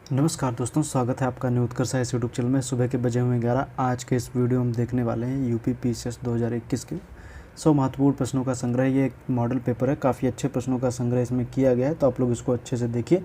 नमस्कार दोस्तों, स्वागत है आपका न्यू उत्कर्ष साइंस यूट्यूब चैनल में। सुबह के बजे हुए 11। आज के इस वीडियो में देखने वाले हैं यूपी पीसीएस 2021 के 100 महत्वपूर्ण प्रश्नों का संग्रह। ये एक मॉडल पेपर है, काफ़ी अच्छे प्रश्नों का संग्रह इसमें किया गया है, तो आप लोग इसको अच्छे से देखिए।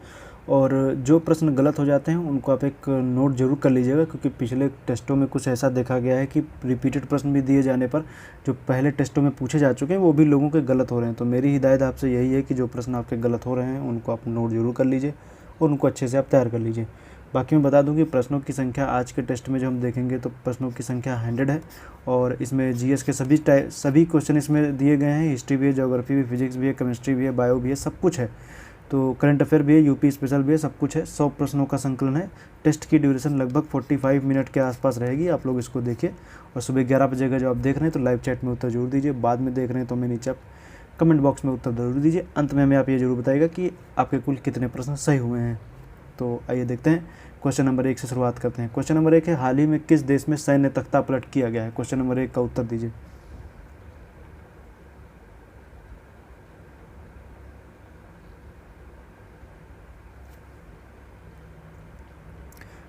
और जो प्रश्न गलत हो जाते हैं उनको आप एक नोट जरूर कर लीजिएगा, क्योंकि पिछले टेस्टों में कुछ ऐसा देखा गया है कि रिपीटेड प्रश्न भी दिए जाने पर जो पहले टेस्टों में पूछे जा चुके हैं वो भी लोगों के गलत हो रहे हैं। तो मेरी हिदायत आपसे यही है कि जो प्रश्न आपके गलत हो रहे हैं उनको आप नोट जरूर कर लीजिए और उनको अच्छे से आप तैयार कर लीजिए। बाकी मैं बता दूं कि प्रश्नों की संख्या आज के टेस्ट में जो हम देखेंगे तो प्रश्नों की संख्या 100 है, और इसमें जीएस के सभी क्वेश्चन इसमें दिए गए हैं। हिस्ट्री भी है, ज्योग्राफी भी, फिजिक्स भी है, केमिस्ट्री भी है, बायो भी है, सब कुछ है। तो करंट अफेयर भी है, यूपी स्पेशल भी है, सब कुछ है। 100 प्रश्नों का संकलन है। टेस्ट की ड्यूरेशन लगभग 45 मिनट के आसपास रहेगी। आप लोग इसको देखिए और सुबह 11 बजे का जो आप देख रहे हैं तो लाइव चैट में उत्तर जरूर दीजिए। बाद में देख रहे हैं तो हमें नीचे आप कमेंट बॉक्स में उत्तर जरूर दीजिए। अंत में हमें आप ये जरूर बताइएगा कि आपके कुल कितने प्रश्न सही हुए हैं। तो आइए देखते हैं। क्वेश्चन नंबर 1 से शुरुआत करते हैं। क्वेश्चन नंबर 1 है, हाल ही में किस देश में सैन्य तख्ता पलट किया गया है? क्वेश्चन नंबर 1 का उत्तर दीजिए।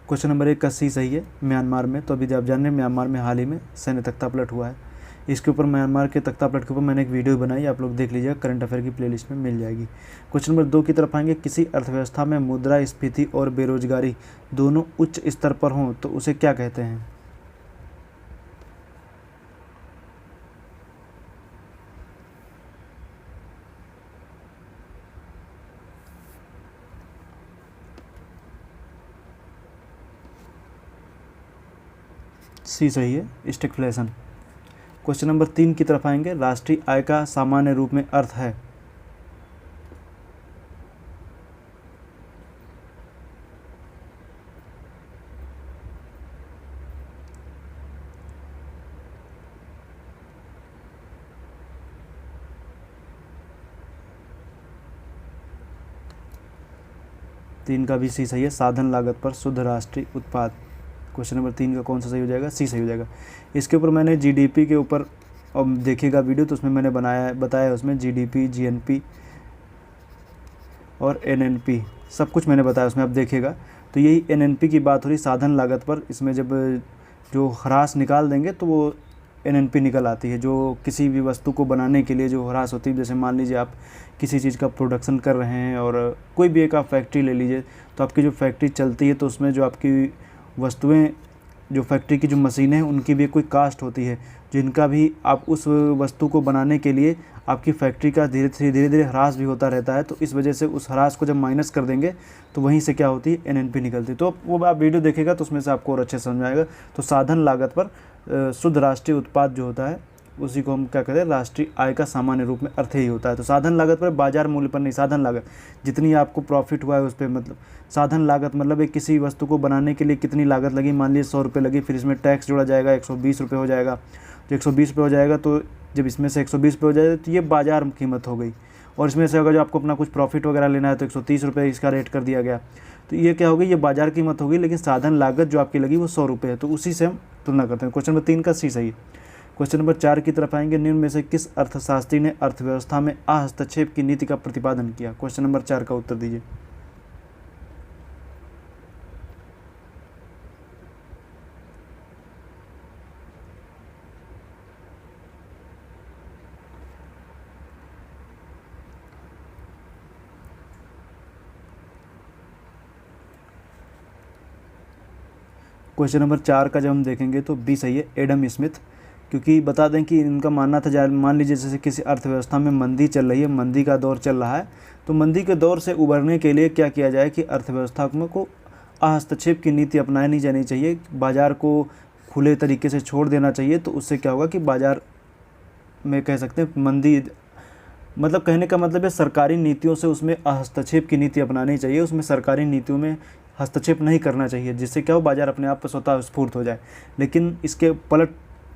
क्वेश्चन नंबर 1 का सी सही है, म्यांमार में। तो अभी आप जान रहे हैं म्यांमार में हाल ही में सैन्य तख्ता पलट हुआ है। इसके ऊपर म्यांमार के तख्ता पलट के ऊपर मैंने एक वीडियो बनाई, आप लोग देख लीजिएगा, करंट अफेयर की प्लेलिस्ट में मिल जाएगी। क्वेश्चन नंबर 2 की तरफ आएंगे। किसी अर्थव्यवस्था में मुद्रास्फीति और बेरोजगारी दोनों उच्च स्तर पर हों तो उसे क्या कहते हैं? सी सही है, स्टैगफ्लेशन। क्वेश्चन नंबर 3 की तरफ आएंगे। राष्ट्रीय आय का सामान्य रूप में अर्थ है? तीन का भी सी सही है, साधन लागत पर शुद्ध राष्ट्रीय उत्पाद। क्वेश्चन नंबर 3 का कौन सा सही हो जाएगा? सी सही हो जाएगा। इसके ऊपर मैंने जीडीपी के ऊपर, अब देखिएगा वीडियो, तो उसमें मैंने बताया उसमें जीडीपी, जीएनपी और एनएनपी सब कुछ मैंने बताया उसमें, आप देखिएगा। तो यही एनएनपी की बात हो रही साधन लागत पर। इसमें जब जो ह्रास निकाल देंगे तो वो एनएनपी निकल आती है, जो किसी भी वस्तु को बनाने के लिए जो ह्रास होती है। जैसे मान लीजिए आप किसी चीज़ का प्रोडक्शन कर रहे हैं, और कोई भी एक आप फैक्ट्री ले लीजिए, तो आपकी जो फैक्ट्री चलती है तो उसमें जो आपकी वस्तुएं, जो फैक्ट्री की जो मशीनें हैं उनकी भी कोई कास्ट होती है, जिनका भी आप उस वस्तु को बनाने के लिए आपकी फैक्ट्री का धीरे धीरे ह्रास भी होता रहता है। तो इस वजह से उस ह्रास को जब माइनस कर देंगे तो वहीं से क्या होती है? एनएनपी निकलती है। तो वो आप वीडियो देखेगा तो उसमें से आपको और अच्छे से समझ आएगा। तो साधन लागत पर शुद्ध राष्ट्रीय उत्पाद जो होता है उसी को हम क्या कहते हैं? राष्ट्रीय आय का सामान्य रूप में अर्थ ही होता है। तो साधन लागत पर, बाजार मूल्य पर नहीं, साधन लागत जितनी आपको प्रॉफिट हुआ है उस पर, मतलब साधन लागत मतलब एक किसी वस्तु को बनाने के लिए कितनी लागत लगी। मान लीजिए 100 रुपये लगी, फिर इसमें टैक्स जोड़ा जाएगा, 120 रुपये हो जाएगा। तो 120 रुपये हो जाएगा, तो जब इसमें से 120 रुपये हो जाएगा तो ये बाजार कीमत हो गई। और इसमें से अगर जो आपको अपना कुछ प्रॉफिट वगैरह लेना है तो 130 रुपये इसका रेट कर दिया गया। तो ये क्या होगी? ये बाजार कीमत होगी, लेकिन साधन लागत जो आपकी लगी वो 100 रुपये है। तो उसी से हम तुलना करते हैं। क्वेश्चन नंबर 3 का सी सही है। क्वेश्चन नंबर 4 की तरफ आएंगे। निम्न में से किस अर्थशास्त्री ने अर्थव्यवस्था में अहस्तक्षेप की नीति का प्रतिपादन किया? क्वेश्चन नंबर 4 का उत्तर दीजिए। क्वेश्चन नंबर 4 का जब हम देखेंगे तो बी सही है, एडम स्मिथ। क्योंकि बता दें कि इनका मानना था, मान लीजिए जैसे किसी अर्थव्यवस्था में मंदी चल रही है, मंदी का दौर चल रहा है, तो मंदी के दौर से उबरने के लिए क्या किया जाए कि अर्थव्यवस्था को हस्तक्षेप की नीति अपनानी जानी चाहिए, बाज़ार को खुले तरीके से छोड़ देना चाहिए। तो उससे क्या होगा कि बाज़ार में कह सकते हैं मंदी, मतलब कहने का मतलब है सरकारी नीतियों से उसमें हस्तक्षेप की नीति अपनानी चाहिए, उसमें सरकारी नीतियों में हस्तक्षेप नहीं करना चाहिए, जिससे क्या हो, बाज़ार अपने आप पर स्वतः स्फूर्त हो जाए। लेकिन इसके पलट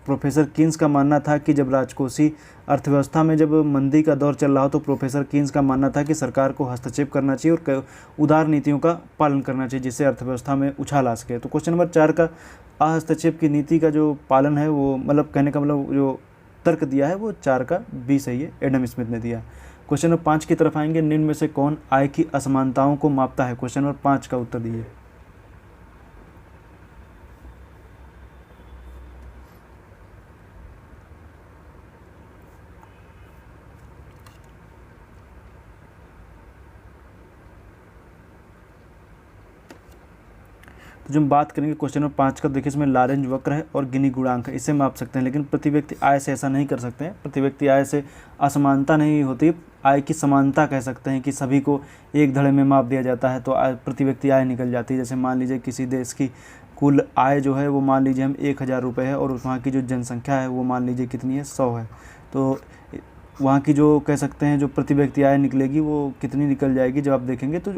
प्रोफेसर कीन्स का मानना था कि जब राजकोषीय अर्थव्यवस्था में जब मंदी का दौर चल रहा हो तो प्रोफेसर कीन्स का मानना था कि सरकार को हस्तक्षेप करना चाहिए और उदार नीतियों का पालन करना चाहिए, जिससे अर्थव्यवस्था में उछाल आ सके। तो क्वेश्चन नंबर 4 का हस्तक्षेप की नीति का जो पालन है वो, मतलब कहने का मतलब जो तर्क दिया है वो 4 का बी सही है, एडम स्मिथ ने दिया। क्वेश्चन नंबर 5 की तरफ आएंगे। निम्न में से कौन आय की असमानताओं को मापता है? क्वेश्चन नंबर 5 का उत्तर दीजिए। तो जो हम बात करेंगे क्वेश्चन नंबर 5 का, देखिए इसमें लॉरेंज वक्र है और गिनी गुणांक है, इसे माप सकते हैं, लेकिन प्रति व्यक्ति आय से ऐसा नहीं कर सकते हैं। प्रति व्यक्ति आय से असमानता नहीं होती, आय की समानता कह सकते हैं कि सभी को एक धड़े में माप दिया जाता है तो प्रति व्यक्ति आय निकल जाती है। जैसे मान लीजिए किसी देश की कुल आय जो है वो मान लीजिए हम 1000 रुपये है और वहाँ की जो जनसंख्या है वो मान लीजिए कितनी है, 100 है, तो वहाँ की जो कह सकते हैं जो प्रति व्यक्ति आय निकलेगी वो कितनी निकल जाएगी, जब आप देखेंगे तो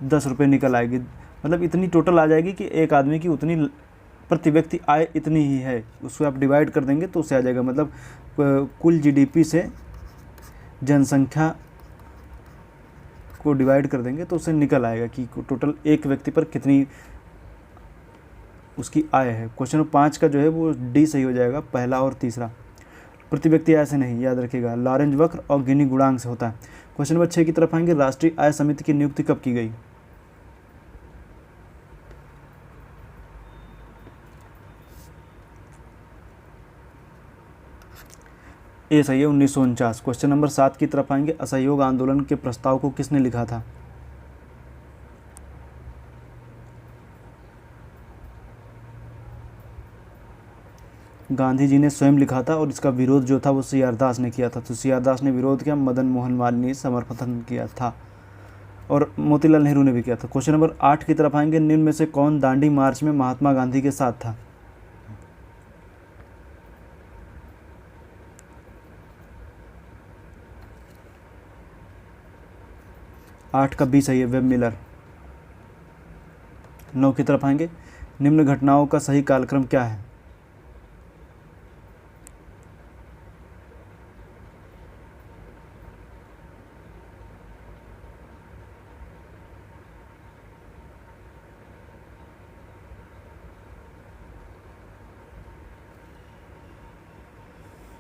10 रुपये निकल आएगी। मतलब इतनी टोटल आ जाएगी कि एक आदमी की उतनी प्रति व्यक्ति आय इतनी ही है, उसको आप डिवाइड कर देंगे तो उससे आ जाएगा। मतलब कुल जीडीपी से जनसंख्या को डिवाइड कर देंगे तो उससे निकल आएगा कि टोटल एक व्यक्ति पर कितनी उसकी आय है। क्वेश्चन नंबर 5 का जो है वो डी सही हो जाएगा, पहला और तीसरा। प्रति व्यक्ति आय से नहीं, याद रखिएगा, लॉरेंज वक्र और गिनी गुणांक से होता है। क्वेश्चन नंबर 6 की तरफ आएंगे, राष्ट्रीय आय समिति की नियुक्ति कब की गई? ए सही है, 1949। क्वेश्चन नंबर 7 की तरफ आएंगे, असहयोग आंदोलन के प्रस्ताव को किसने लिखा था? गांधी जी ने स्वयं लिखा था और इसका विरोध जो था वो सी.आर. दास ने किया था। तो सी.आर. दास ने विरोध किया, मदन मोहन मालवीय ने समर्थन किया था और मोतीलाल नेहरू ने भी किया था। क्वेश्चन नंबर 8 की तरफ आएंगे, निम्न में से कौन दांडी मार्च में महात्मा गांधी के साथ था? 8 का बी सही है, वेब मिलर। 9 की तरफ आएंगे, निम्न घटनाओं का सही कालक्रम क्या है?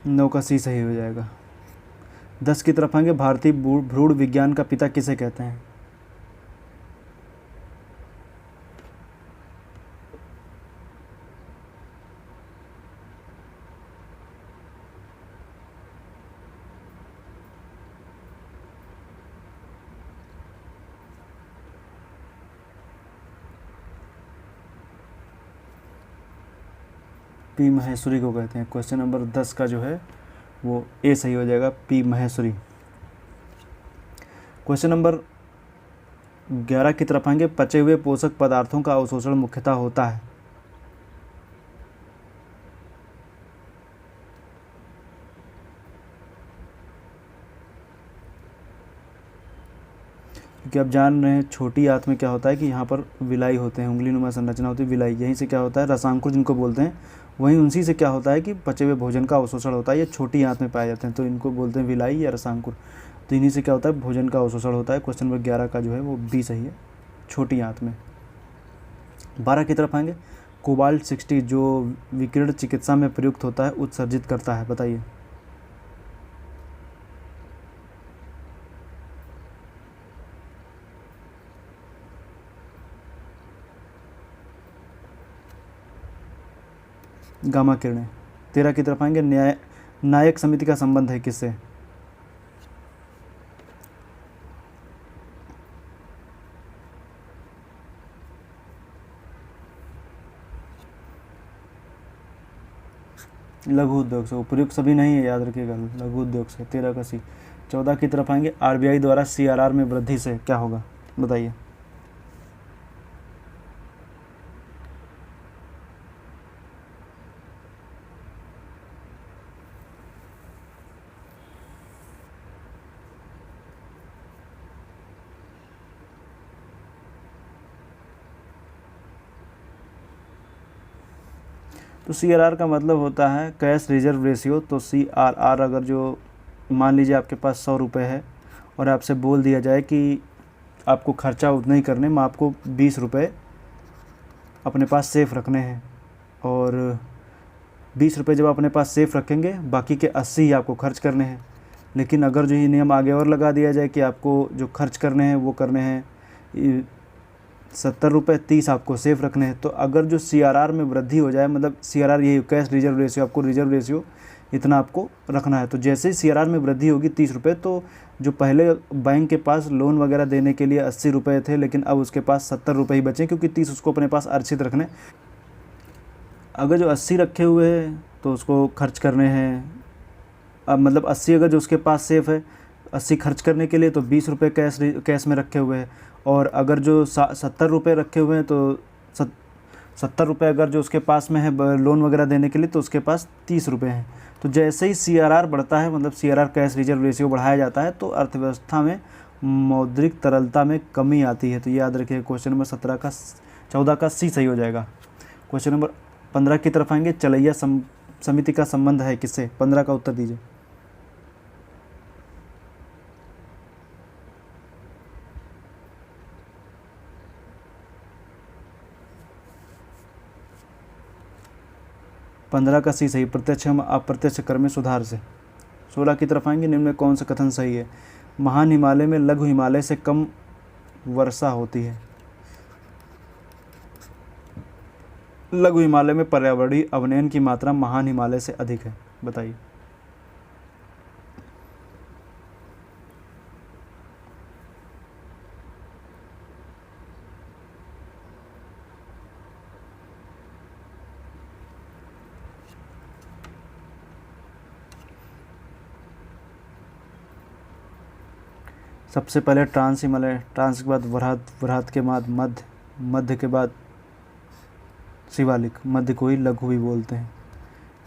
नौ का सी सही हो जाएगा। 10 की तरफ आएंगे, भारतीय भ्रूण विज्ञान का पिता किसे कहते हैं? पी महेश्वरी को कहते हैं। क्वेश्चन नंबर 10 का जो है वो ए सही हो जाएगा, पी महेश्वरी। क्वेश्चन नंबर 11 की तरफ आएंगे, पचे हुए पोषक पदार्थों का अवशोषण मुख्यतः होता है। क्योंकि आप जान रहे हैं छोटी आंत में क्या होता है कि यहाँ पर विलाई होते हैं, उंगली नुमा संरचना होती है, विलाई, यहीं से क्या होता है रसांकुर जिनको बोलते हैं, वहीं उनसी से क्या होता है कि पचे हुए भोजन का अवशोषण होता है। ये छोटी आंत में पाए जाते हैं तो इनको बोलते हैं विलाई या रसांकुर। तो इन्हीं से क्या होता है भोजन का अवशोषण होता है। क्वेश्चन नंबर 11 का जो है वो बी सही है, छोटी आंत में। 12 की तरफ आएंगे, कोबाल्ट 60 जो विकिरण चिकित्सा में प्रयुक्त होता है उत्सर्जित करता है, बताइए। गामा किरणें। 13 की तरफ आएंगे, नायक समिति का संबंध है किससे? लघु उद्योग से, उपयुक्त सभी नहीं है, याद रखिएगा, लघु उद्योग से। 13 का सी। 14 की तरफ आएंगे, आरबीआई द्वारा सीआरआर में वृद्धि से क्या होगा, बताइए। तो सीआरआर का मतलब होता है कैश रिजर्व रेशियो। तो सीआरआर अगर जो मान लीजिए आपके पास 100 रुपये है और आपसे बोल दिया जाए कि आपको खर्चा उतना ही करने में, आपको 20 रुपये अपने पास सेफ़ रखने हैं और 20 रुपये जब अपने पास सेफ़ रखेंगे बाकी के 80 ही आपको खर्च करने हैं। लेकिन अगर जो ये नियम आगे और लगा दिया जाए कि आपको जो खर्च करने हैं वो करने हैं 70 रुपये, 30 आपको सेफ़ रखने हैं, तो अगर जो सीआरआर में वृद्धि हो जाए, मतलब सीआरआर यही कैश रिजर्व रेशियो, आपको रिजर्व रेशियो इतना आपको रखना है। तो जैसे ही CRR में वृद्धि होगी 30 रुपये, तो जो पहले बैंक के पास लोन वगैरह देने के लिए 80 रुपये थे, लेकिन अब उसके पास 70 रुपये ही बचे, क्योंकि 30 उसको अपने पास आरक्षित रखने। अगर जो 80 रखे हुए हैं तो उसको खर्च करने हैं, अब मतलब 80 अगर जो उसके पास सेफ है 80 खर्च करने के लिए, तो 20 रुपये कैश में रखे हुए हैं। और अगर जो 70 रुपये रखे हुए हैं, तो 70 रुपये अगर जो उसके पास में है लोन वगैरह देने के लिए, तो उसके पास 30 रुपये हैं। तो जैसे ही CRR बढ़ता है, मतलब CRR कैश रिजर्व रेशियो बढ़ाया जाता है, तो अर्थव्यवस्था में मौद्रिक तरलता में कमी आती है। तो याद रखिए क्वेश्चन नंबर 14 का C सही हो जाएगा। क्वेश्चन नंबर 15 की तरफ आएंगे। चलैया समिति का संबंध है किससे? 15 का उत्तर दीजिए। पंद्रह का C सही, प्रत्यक्ष एवं अप्रत्यक्ष कर में सुधार से। 16 की तरफ आएंगे। निम्न में कौन सा कथन सही है? महान हिमालय में लघु हिमालय से कम वर्षा होती है। लघु हिमालय में पर्यावरणीय अवनयन की मात्रा महान हिमालय से अधिक है, बताइए। सबसे पहले ट्रांस हिमालय, ट्रांस के बाद वरात, वरात के बाद मध्य, मध्य के बाद शिवालिक, मध्य को ही लघु भी बोलते हैं।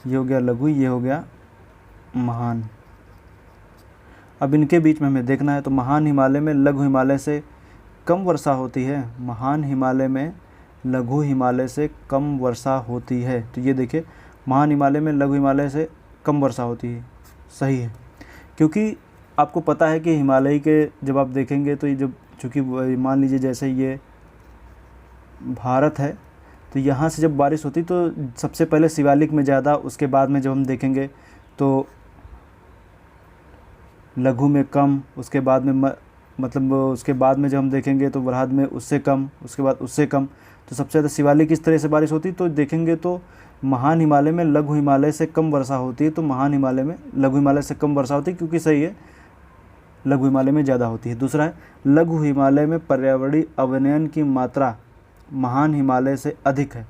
ये हो गया लघु, ये हो गया महान। अब इनके बीच में हमें देखना है। तो महान हिमालय में लघु हिमालय से कम वर्षा होती है। महान हिमालय में लघु हिमालय से कम वर्षा होती है। तो ये देखिए, महान हिमालय में लघु हिमालय से कम वर्षा होती है, सही है। क्योंकि आपको पता है कि हिमालय के जब आप देखेंगे तो ये जब, चूँकि मान लीजिए जैसे ये भारत है, तो यहाँ से जब बारिश होती तो सबसे पहले शिवालिक में ज़्यादा, उसके बाद में जब हम देखेंगे तो लघु में कम, उसके बाद में मतलब उसके बाद में जब हम देखेंगे तो वराहद में उससे कम, उसके बाद उससे कम। तो सबसे ज़्यादा शिवालिक किस तरह से बारिश होती तो देखेंगे तो महान हिमालय में लघु हिमालय से कम वर्षा होती है। तो महान हिमालय में लघु हिमालय से कम वर्षा होती है, क्योंकि सही है, लघु हिमालय में ज़्यादा होती है। दूसरा है, लघु हिमालय में पर्यावरणीय अवनयन की मात्रा महान हिमालय से अधिक है।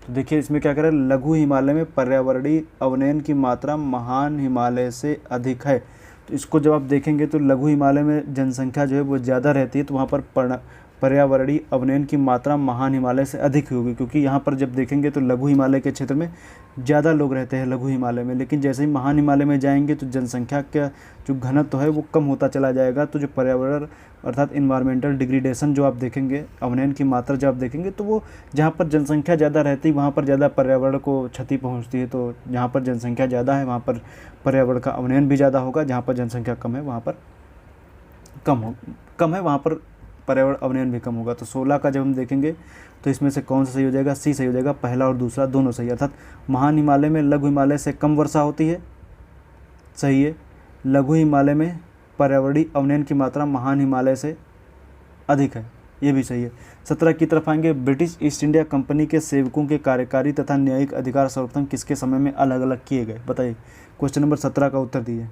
तो देखिए इसमें क्या करें, लघु हिमालय में पर्यावरणीय अवनयन की मात्रा महान हिमालय से अधिक है। तो इसको जब आप देखेंगे तो लघु हिमालय में जनसंख्या जो है वो ज़्यादा रहती है, तो वहाँ पर पर्यावरणीय अवनयन की मात्रा महान हिमालय से अधिक होगी। क्योंकि यहाँ पर जब देखेंगे तो लघु हिमालय के क्षेत्र में ज़्यादा लोग रहते हैं लघु हिमालय में, लेकिन जैसे ही महान हिमालय में जाएंगे तो जनसंख्या का जो घनत्व है वो कम होता चला जाएगा। तो जो पर्यावरण अर्थात इन्वायरमेंटल डिग्रेडेशन जो आप देखेंगे, अवनयन की मात्रा जब आप देखेंगे, तो वो जहाँ पर जनसंख्या ज़्यादा रहती है वहाँ पर ज़्यादा पर्यावरण को क्षति पहुँचती है। तो जहाँ पर जनसंख्या ज़्यादा है वहाँ पर पर्यावरण का अवनयन भी ज़्यादा होगा, जहाँ पर जनसंख्या कम है वहाँ पर कम है वहाँ पर पर्यावरण अवनयन भी कम होगा। तो 16 का जब हम देखेंगे तो इसमें से कौन सा सही हो जाएगा? C सही हो जाएगा। पहला और दूसरा दोनों सही, अर्थात महान हिमालय में लघु हिमालय से कम वर्षा होती है, सही है। लघु हिमालय में पर्यावरणीय अवनयन की मात्रा महान हिमालय से अधिक है, ये भी सही है। 17 की तरफ आएंगे। ब्रिटिश ईस्ट इंडिया कंपनी के सेवकों के कार्यकारी तथा न्यायिक अधिकार सर्वप्रथम किसके समय में अलग अलग किए गए? बताइए। क्वेश्चन नंबर 17 का उत्तर दीजिए।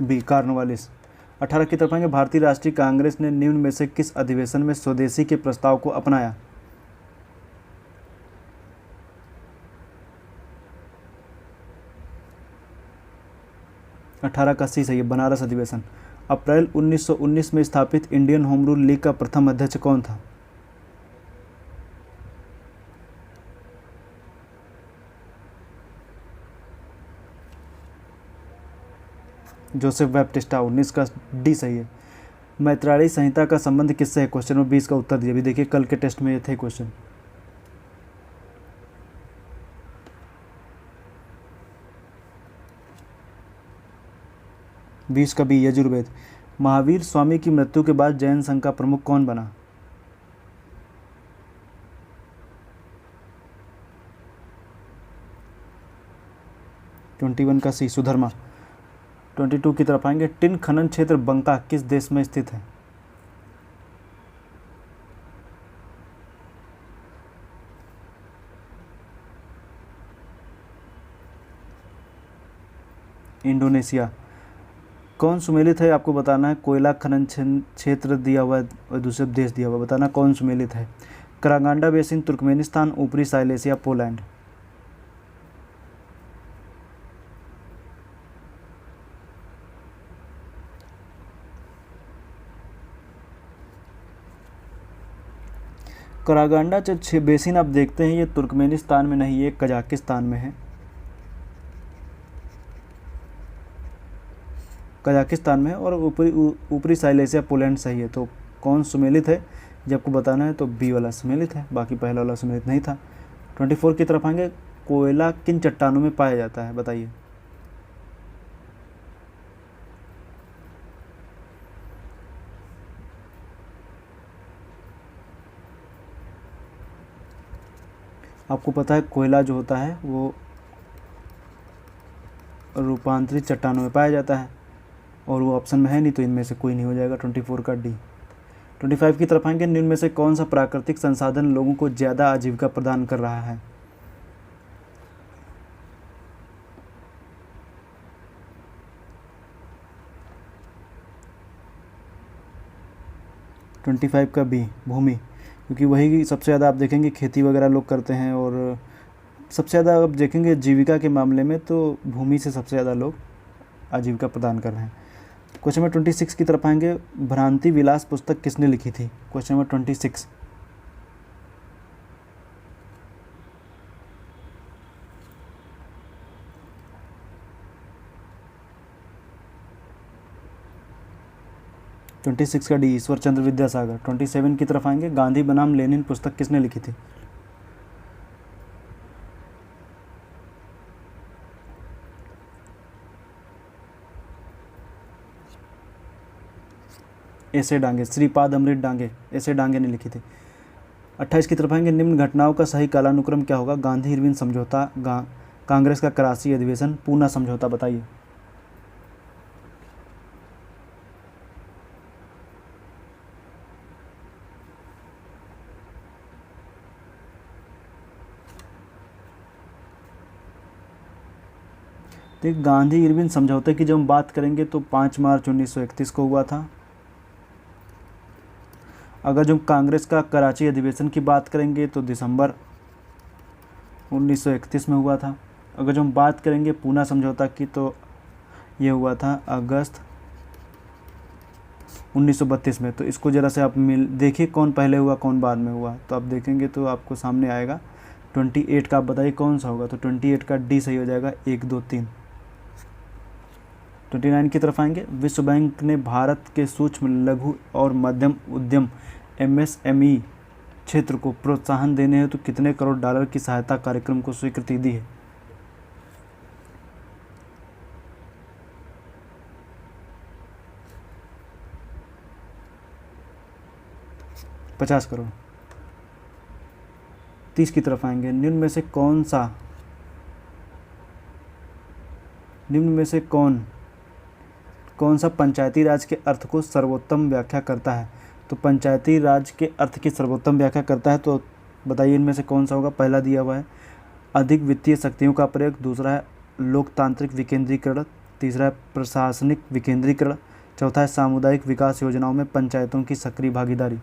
B, Cornwallis. 18 की तरफ आएंगे। भारतीय राष्ट्रीय कांग्रेस ने निम्न में से किस अधिवेशन में स्वदेशी के प्रस्ताव को अपनाया? अठारह का C सही है, बनारस अधिवेशन। अप्रैल 1919 में स्थापित इंडियन होम रूल लीग का प्रथम अध्यक्ष कौन था? Joseph Baptista. 19 का D सही है। मैत्राणी संहिता का संबंध किससे है? क्वेश्चन नंबर 20 का उत्तर दिए। अभी देखिए कल के टेस्ट में ये थे क्वेश्चन। बीस का B, यजुर्वेद। महावीर स्वामी की मृत्यु के बाद जैन संघ का प्रमुख कौन बना? 21 का सी सुधर्मा। 22 की तरफ आएंगे, टिन खनन क्षेत्र बंका किस देश में स्थित है? इंडोनेशिया। कौन सुमेलित है आपको बताना है, कोयला खनन क्षेत्र दिया हुआ है और दूसरे देश दिया हुआ है, बताना कौन सुमेलित है। करागांडा बेसिन तुर्कमेनिस्तान, ऊपरी साइलेसिया पोलैंड। करागांडा जो बेसिन आप देखते हैं ये तुर्कमेनिस्तान में नहीं, ये कजाकिस्तान में है, कजाकिस्तान में है। और ऊपरी साइलेसिया पोलैंड सही है। तो कौन सुमेलित है जब आपको बताना है, तो बी वाला सुमेलित है, बाकी पहला वाला सुमेलित नहीं था। 24 की तरफ आएंगे, कोयला किन चट्टानों में पाया जाता है, बताइए। आपको पता है कोयला जो होता है वो रूपांतरित चट्टानों में पाया जाता है, और वो ऑप्शन में है नहीं, तो इनमें से कोई नहीं हो जाएगा, 24 का डी। 25 की तरफ आएंगे, निम्न में से कौन सा प्राकृतिक संसाधन लोगों को ज़्यादा आजीविका प्रदान कर रहा है? ट्वेंटी 25 का बी भूमि, क्योंकि वही सबसे ज़्यादा आप देखेंगे खेती वगैरह लोग करते हैं, और सबसे ज़्यादा आप देखेंगे जीविका के मामले में तो भूमि से सबसे ज़्यादा लोग आजीविका प्रदान कर रहे हैं। क्वेश्चन नंबर 26 की तरफ आएंगे, भ्रांति विलास पुस्तक किसने लिखी थी? Question number 26। ट्वेंटी सिक्स का डी ईश्वर चंद्र विद्यासागर। 27 की तरफ आएंगे, गांधी बनाम लेनिन पुस्तक किसने लिखी थी? ऐसे डांगे, श्रीपाद अमृत डांगे, ऐसे डांगे ने लिखी थी। 28 की तरफ आएंगे, निम्न घटनाओं का सही कालानुक्रम क्या होगा? गांधी इरविन समझौता, कांग्रेस का कराची अधिवेशन, पूना समझौता, बताइए। देखिए गांधी इरविन समझौते की जब हम बात करेंगे तो 5 मार्च 1931 को हुआ था। अगर जो कांग्रेस का कराची अधिवेशन की बात करेंगे तो दिसंबर 1931 में हुआ था। अगर जो हम बात करेंगे पूना समझौता की तो ये हुआ था अगस्त 1932 में। तो इसको ज़रा से आप देखिए कौन पहले हुआ कौन बाद में हुआ, तो आप देखेंगे तो आपको सामने आएगा 28 का। आप बताइए कौन सा होगा, तो 28 का डी सही हो जाएगा, 1 2 3। 29 की तरफ आएंगे, विश्व बैंक ने भारत के सूक्ष्म लघु और मध्यम उद्यम MSME क्षेत्र को प्रोत्साहन देने हेतु कितने करोड़ डॉलर की सहायता कार्यक्रम को स्वीकृति दी है? $50 करोड़। 30 की तरफ आएंगे, निम्न में से कौन सा पंचायती राज के अर्थ को सर्वोत्तम व्याख्या करता है? तो पंचायती राज के अर्थ की सर्वोत्तम व्याख्या करता है, तो बताइए इनमें से कौन सा होगा। पहला दिया हुआ है अधिक वित्तीय शक्तियों का प्रयोग, दूसरा है लोकतांत्रिक विकेंद्रीकरण, तीसरा है प्रशासनिक विकेंद्रीकरण, चौथा है सामुदायिक विकास योजनाओं में पंचायतों की सक्रिय भागीदारी।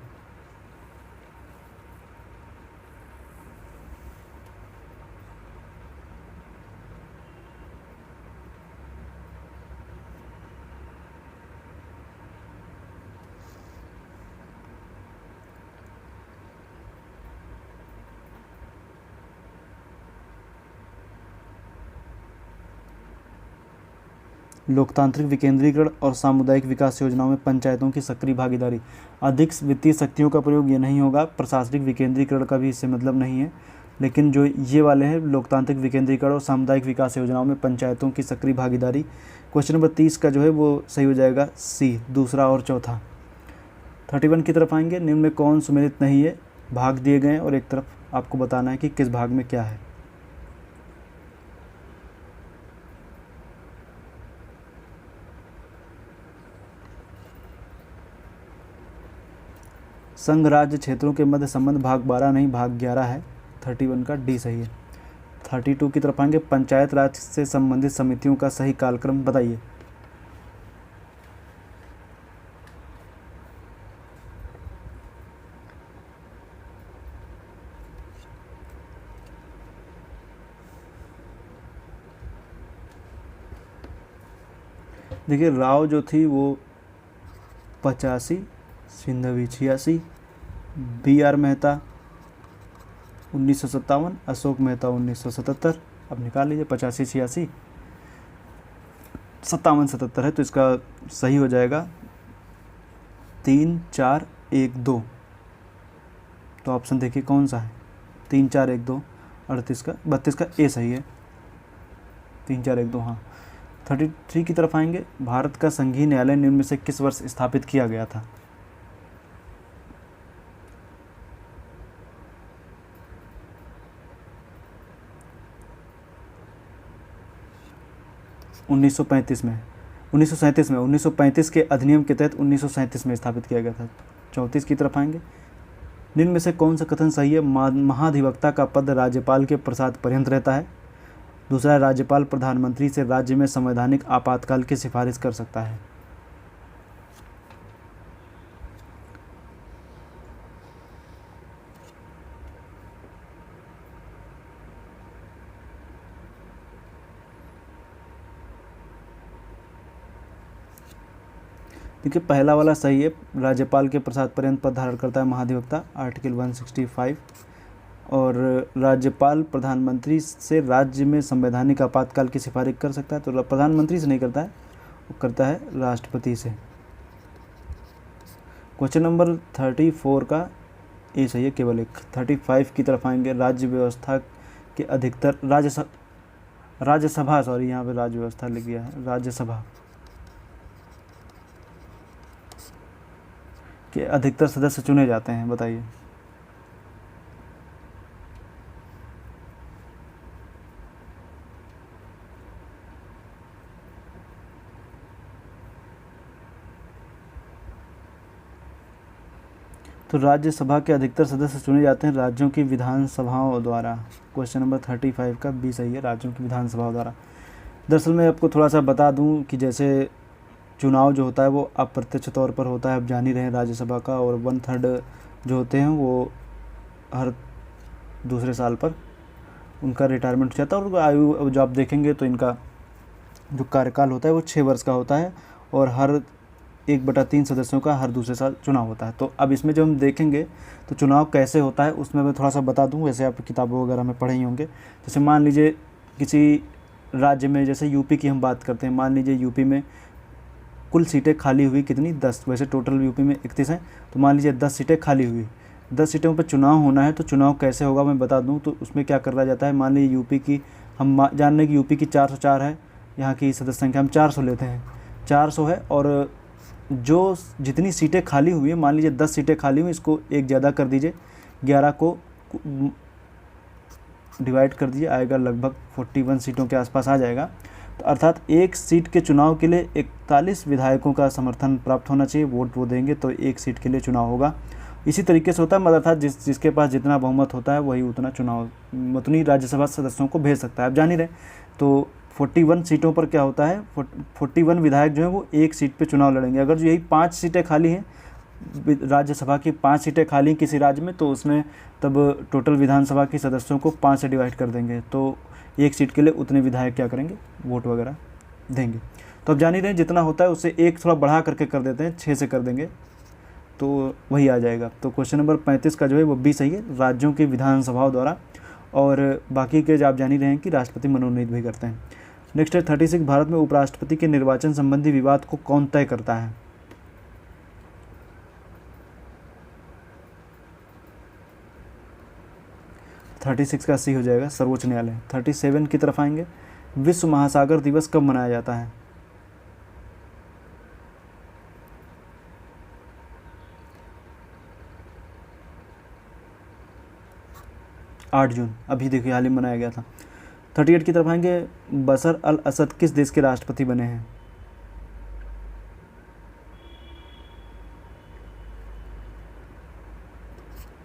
लोकतांत्रिक विकेंद्रीकरण और सामुदायिक विकास योजनाओं में पंचायतों की सक्रिय भागीदारी। अधिक वित्तीय शक्तियों का प्रयोग ये नहीं होगा, प्रशासनिक विकेंद्रीकरण का भी इससे मतलब नहीं है, लेकिन जो ये वाले हैं लोकतांत्रिक विकेंद्रीकरण और सामुदायिक विकास योजनाओं में पंचायतों की सक्रिय भागीदारी। क्वेश्चन नंबर 30 का जो है वो सही हो जाएगा सी, दूसरा और चौथा। 31 की तरफ आएंगे, निम्न में कौन सुमेलित नहीं है? भाग दिए गए और एक तरफ आपको बताना है कि किस भाग में क्या है। संघ राज्य क्षेत्रों के मध्य संबंध भाग 12 नहीं भाग 11 है। 31 का डी सही है। 32 की तरफ आएंगे, पंचायत राज से संबंधित समितियों का सही कालक्रम बताइए। देखिए राव जो थी वो 85, सिंधवी 86, B.R. मेहता 1957, अशोक मेहता 1977। अब निकाल लीजिए 85, 86, 57, 77 है, तो इसका सही हो जाएगा 3, 4, 1, 2। तो ऑप्शन देखिए कौन सा है, 3, 4, 1, 2, 38 का 32 का ए सही है, 3, 4, 1, 2। हाँ 33 की तरफ आएंगे, भारत का संघीय न्यायालय निम्न में से किस वर्ष स्थापित किया गया था। उन्नीस सौ 1935 के अधिनियम के तहत 1937 में स्थापित किया गया था। 34 की तरफ आएंगे, निम्न में से कौन सा कथन सही है। महाधिवक्ता का पद राज्यपाल के प्रसाद पर्यंत रहता है। दूसरा, राज्यपाल प्रधानमंत्री से राज्य में संवैधानिक आपातकाल की सिफारिश कर सकता है। देखिए पहला वाला सही है, राज्यपाल के प्रसाद पर्यंत पद धारण करता है महाधिवक्ता, आर्टिकल 165। और राज्यपाल प्रधानमंत्री से राज्य में संवैधानिक आपातकाल की सिफारिश कर सकता है, तो प्रधानमंत्री से नहीं करता है, वो करता है राष्ट्रपति से। क्वेश्चन नंबर 34 का ए सही है, केवल एक। 35 की तरफ आएंगे, राज्य व्यवस्था के अधिकतर राज्यसभा सॉरी यहाँ पे राज्य व्यवस्था लिख गया है, राज्यसभा के अधिकतर सदस्य चुने जाते हैं, बताइए। तो राज्यसभा के अधिकतर सदस्य चुने जाते हैं राज्यों की विधानसभाओं द्वारा। क्वेश्चन नंबर 35 का बी सही है, राज्यों की विधानसभाओं द्वारा। दरअसल मैं आपको थोड़ा सा बता दूं कि जैसे चुनाव जो होता है वो अप्रत्यक्ष तौर पर होता है, आप जान ही रहे हैं राज्यसभा का, और 1/3 जो होते हैं वो हर दूसरे साल पर उनका रिटायरमेंट हो जाता है। और आयु जो आप देखेंगे तो इनका जो कार्यकाल होता है वो 6 वर्ष का होता है, और हर 1/3 सदस्यों का हर दूसरे साल चुनाव होता है। तो अब इसमें जब हम देखेंगे तो चुनाव कैसे होता है उसमें मैं थोड़ा सा बता दूं, वैसे आप किताबों वगैरह में पढ़े ही होंगे। जैसे मान लीजिए किसी राज्य में, जैसे यूपी की हम बात करते हैं, मान लीजिए यूपी में कुल सीटें खाली हुई कितनी, 10, वैसे टोटल यूपी में 31 हैं, तो मान लीजिए 10 सीटें खाली हुई, 10 सीटों पर चुनाव होना है। तो चुनाव कैसे होगा मैं बता दूं, तो उसमें क्या करा जाता है, मान लीजिए यूपी की हम जान लें कि यूपी की 404 है, यहाँ की सदस्य संख्या हम 400 लेते हैं, 400 है, और जो जितनी सीटें खाली हुई हैं, मान लीजिए 10 सीटें खाली हुई, इसको एक ज़्यादा कर दीजिए, 11 को डिवाइड कर दीजिए, आएगा लगभग 41 सीटों के आसपास आ जाएगा। तो अर्थात एक सीट के चुनाव के लिए 41 विधायकों का समर्थन प्राप्त होना चाहिए, वोट वो देंगे तो एक सीट के लिए चुनाव होगा। इसी तरीके से होता है, मतलब अर्थात जिसके पास जितना बहुमत होता है वही उतनी राज्यसभा सदस्यों को भेज सकता है, आप जान ही रहे। तो 41 सीटों पर क्या होता है, 41 विधायक जो हैं वो एक सीट पे चुनाव लड़ेंगे। अगर जो यही 5 सीटें खाली हैं, राज्यसभा की 5 सीटें खाली हैं किसी राज्य में, तो उसमें तब टोटल विधानसभा के सदस्यों को 5 से डिवाइड कर देंगे, तो एक सीट के लिए उतने विधायक क्या करेंगे, वोट वगैरह देंगे। तो अब जान ही रहे हैं, जितना होता है उससे एक थोड़ा बढ़ा करके कर देते हैं, 6 से कर देंगे तो वही आ जाएगा। तो क्वेश्चन नंबर 35 का जो है वो बी सही है, राज्यों की विधानसभाओं द्वारा। और बाकी के आप जान ही रहे हैं कि राष्ट्रपति मनोनीत भी करते हैं। नेक्स्ट है 36, भारत में उपराष्ट्रपति के निर्वाचन संबंधी विवाद को कौन तय करता है। थर्टी 36 का सी हो जाएगा, सर्वोच्च न्यायालय। 37 की तरफ आएंगे, विश्व महासागर दिवस कब मनाया जाता है। 8 जून, अभी देखिए हाल ही मनाया गया था। 38 की तरफ आएंगे, बशर अल असद किस देश के राष्ट्रपति बने हैं।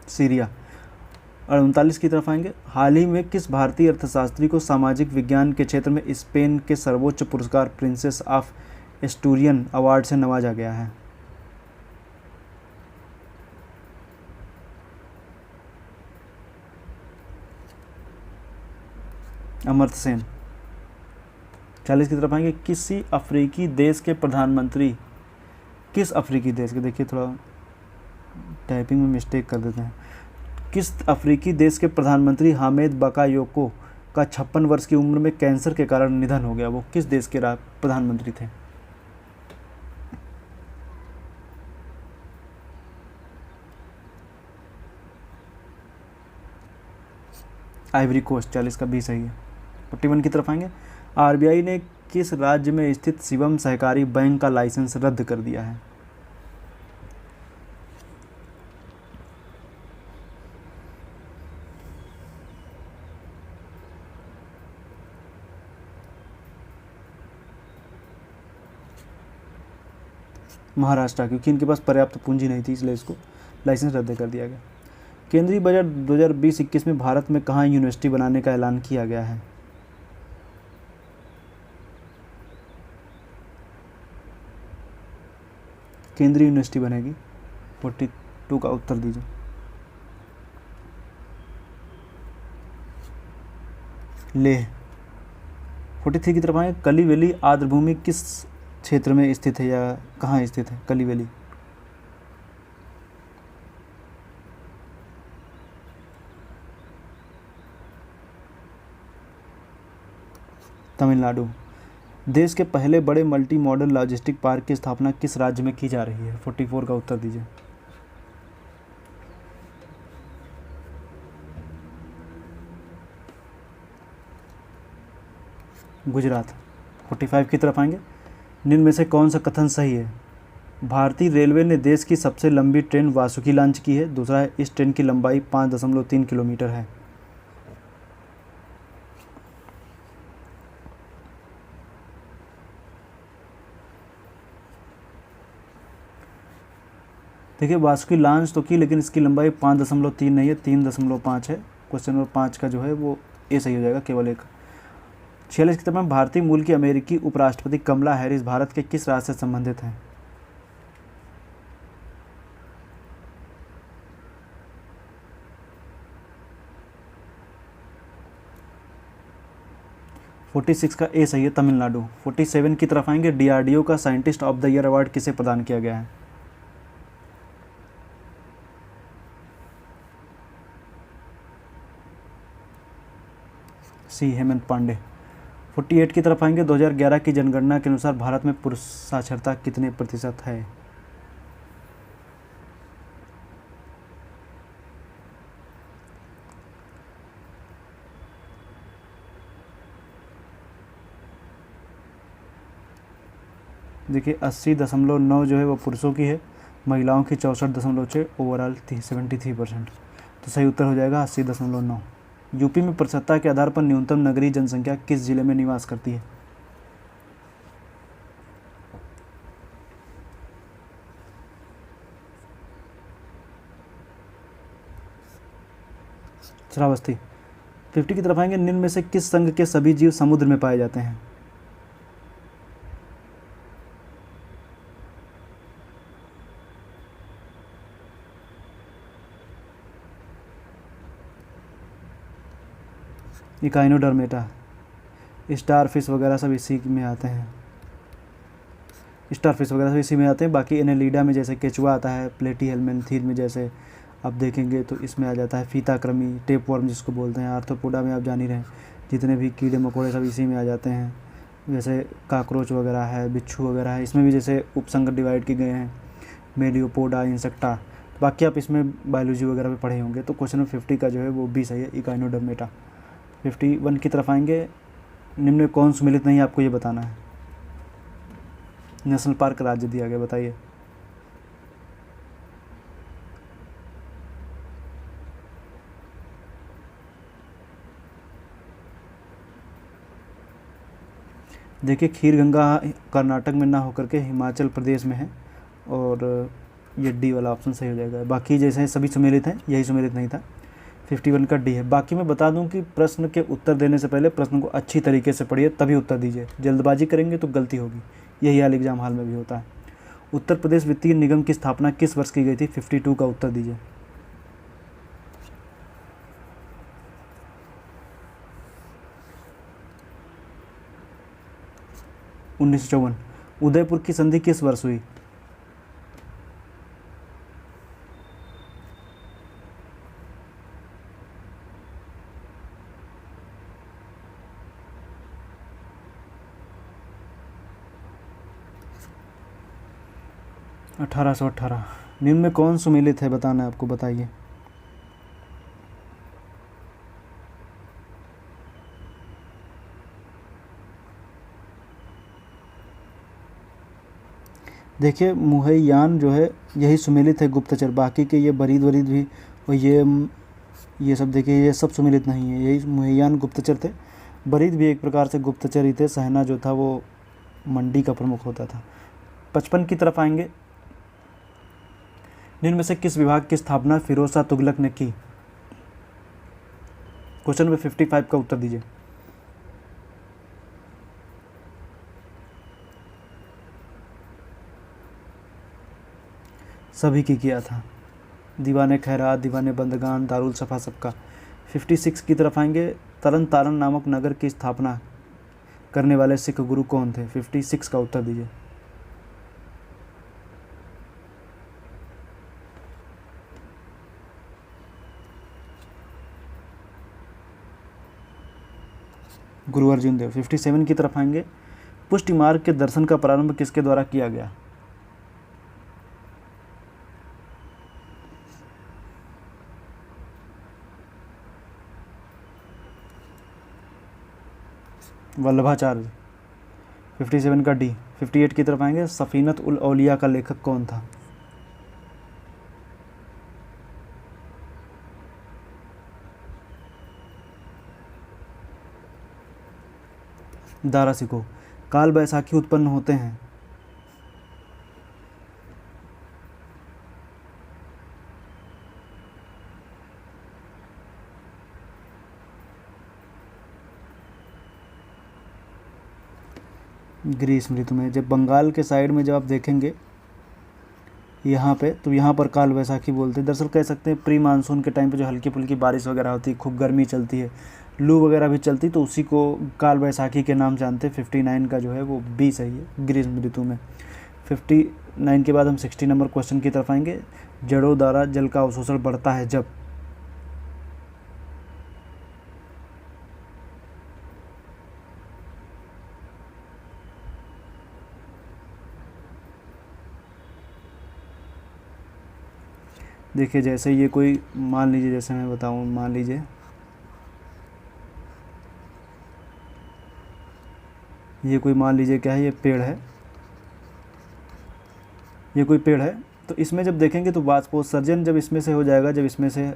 सीरिया। और 39 की तरफ आएंगे, हाल ही में किस भारतीय अर्थशास्त्री को सामाजिक विज्ञान के क्षेत्र में स्पेन के सर्वोच्च पुरस्कार प्रिंसेस ऑफ एस्टूरियन अवार्ड से नवाजा गया है? अमर्त्य सेन। 40 की तरफ आएंगे, किसी अफ्रीकी देश के प्रधानमंत्री, किस अफ्रीकी देश के, देखिए थोड़ा टाइपिंग में मिस्टेक कर देते हैं, किस अफ्रीकी देश के प्रधानमंत्री हामिद बकायोको का 56 वर्ष की उम्र में कैंसर के कारण निधन हो गया? वो किस देश के प्रधानमंत्री थे? Ivory coast. 40 का भी सही है। 41 की तरफ आएंगे, आरबीआई ने किस राज्य में स्थित शिवम सहकारी बैंक का लाइसेंस रद्द कर दिया है? महाराष्ट्र, क्योंकि इनके पास पर्याप्त पूंजी नहीं थी, इसलिए इसको लाइसेंस रद्द कर दिया गया। केंद्रीय बजट 2020-21 में भारत में कहाँ यूनिवर्सिटी बनाने का ऐलान किया गया है? केंद्रीय यूनिवर्सिटी बनेगी। 42 का उत्तर दीजिए। लेह। 43 की तरफ आए, कली वैली आर्द्रभूमि किस क्षेत्र में स्थित है या कहाँ स्थित है कली वैली? तमिलनाडु। देश के पहले बड़े मल्टी मॉडल लॉजिस्टिक पार्क की स्थापना किस राज्य में की जा रही है? 44 का उत्तर दीजिए। गुजरात। 45 की तरफ आएंगे, निम्न में से कौन सा कथन सही है? भारतीय रेलवे ने देश की सबसे लंबी ट्रेन वासुकी लॉन्च की है। दूसरा है, इस ट्रेन की लंबाई 5.3 किलोमीटर है। देखिए, वासुकी लॉन्च तो की, लेकिन इसकी लंबाई 5.3 नहीं है, 3.5 है। क्वेश्चन नंबर 5 का जो है वो ए सही हो जाएगा, केवल एक। 46 की तरफ, भारतीय मूल की अमेरिकी उपराष्ट्रपति कमला हैरिस भारत के किस राज्य से संबंधित हैं? फोर्टी सिक्स का ए सही है, तमिलनाडु। 47 की तरफ आएंगे, डीआरडीओ का scientist of the year award किसे प्रदान किया गया है? सी हेमंत पांडे। 48 की तरफ आएंगे, 2011 की जनगणना के अनुसार भारत में पुरुष साक्षरता कितने प्रतिशत है? देखिए, 80.9 जो है वो पुरुषों की है, महिलाओं की 64.6, ओवरऑल 73%। तो सही उत्तर हो जाएगा 80.9। यूपी में प्रतिशतता के आधार पर न्यूनतम नगरीय जनसंख्या किस जिले में निवास करती है? श्रावस्ती। 50 की तरफ आएंगे, निम्न में से किस संघ के सभी जीव समुद्र में पाए जाते हैं? इकाइनोडर्मेटा। स्टारफिश वगैरह सब इसी में आते हैं, स्टारफिश वगैरह सब इसी में आते हैं। बाकी एनेलिडा में जैसे केचुआ आता है, प्लेटीहेल्मिन्थीन में जैसे आप देखेंगे तो इसमें आ जाता है फीताकृमि, टेपवर्म जिसको बोलते हैं। आर्थ्रोपोडा में आप जान ही रहे हैं, जितने भी कीड़े मकोड़े सब इसी में आ जाते हैं। जैसे काकरोच वगैरह है, बिच्छू वगैरह है, इसमें भी जैसे उपसंग डिवाइड किए गए हैं, मेलियोपोडा, इंसेक्टा। बाकी आप इसमें बायोलॉजी वगैरह में पढ़े होंगे। तो क्वेश्चन नंबर 50 का जो है वो भी सही है, इकाइनोडर्मेटा। 51 की तरफ आएंगे, निम्न में कौन सम्मिलित नहीं है, आपको ये बताना है। नेशनल पार्क राज्य दिया गया, बताइए। देखिए, खीर गंगा कर्नाटक में ना होकर के हिमाचल प्रदेश में है, और ये डी वाला ऑप्शन सही हो जाएगा। बाकी जैसे सभी सुमेलित हैं, यही सुमेलित नहीं था। 51 का डी है। बाकी मैं बता दूं कि प्रश्न के उत्तर देने से पहले प्रश्न को अच्छी तरीके से पढ़िए, तभी उत्तर दीजिए। जल्दबाजी करेंगे तो गलती होगी। यही हाल एग्जाम हॉल में भी होता है। उत्तर प्रदेश वित्तीय निगम की स्थापना किस वर्ष की गई थी? 52 का उत्तर दीजिए। 1954। उदयपुर की संधि किस वर्ष हुई? अठारह सौ 18। निम्न में कौन सुमेलित है बताना है आपको, बताइए। देखिए मुहैयान जो है यही सुमेलित है गुप्तचर, बाकी के ये बरीद वरीद भी और ये सब देखिए ये सब सुमेलित नहीं है, यही मुहैयान गुप्तचर थे। बरीद भी एक प्रकार से गुप्तचर ही थे। सहना जो था वो मंडी का प्रमुख होता था। 55 की तरफ आएंगे। निम्न में से किस विभाग की स्थापना फिरोज शाह तुगलक ने की? क्वेश्चन नंबर 55 का उत्तर दीजिए। सभी की किया था। दीवाने खैरात, दीवाने बंदगान, दारुल सफ़ा सबका। 56 की तरफ आएंगे। तरन तारण नामक नगर की स्थापना करने वाले सिख गुरु कौन थे? 56 का उत्तर दीजिए। गुरु अर्जुन देव। 57 की तरफ आएंगे। पुष्टि मार्ग के दर्शन का प्रारंभ किसके द्वारा किया गया? वल्लभाचार्य। 57 का डी। 58 की तरफ आएंगे। सफ़ीनत उल औलिया का लेखक कौन था? दारा सिकोह। काल बैसाखी उत्पन्न होते हैं। ग्रीष्म ऋतु में। जब बंगाल के साइड में जब आप देखेंगे यहाँ पे, तो यहाँ पर काल बैसाखी बोलते हैं। दरअसल कह सकते हैं प्री मानसून के टाइम पे जो हल्की फुल्की बारिश वगैरह होती है, खूब गर्मी चलती है, लू वगैरह भी चलती, तो उसी को काल बैसाखी के नाम जानते हैं। 59 का जो है वो बी सही है, ग्रीष्म ऋतु में। 59 के बाद हम 60 नंबर क्वेश्चन की तरफ आएंगे। जड़ों द्वारा जल का अवशोषण बढ़ता है जब? देखिए जैसे ये कोई मान लीजिए, जैसे मैं बताऊँ, मान लीजिए ये कोई, मान लीजिए क्या है, ये पेड़ है, ये कोई पेड़ है। तो इसमें जब देखेंगे तो वाष्पोत्सर्जन जब इसमें से हो जाएगा, जब इसमें से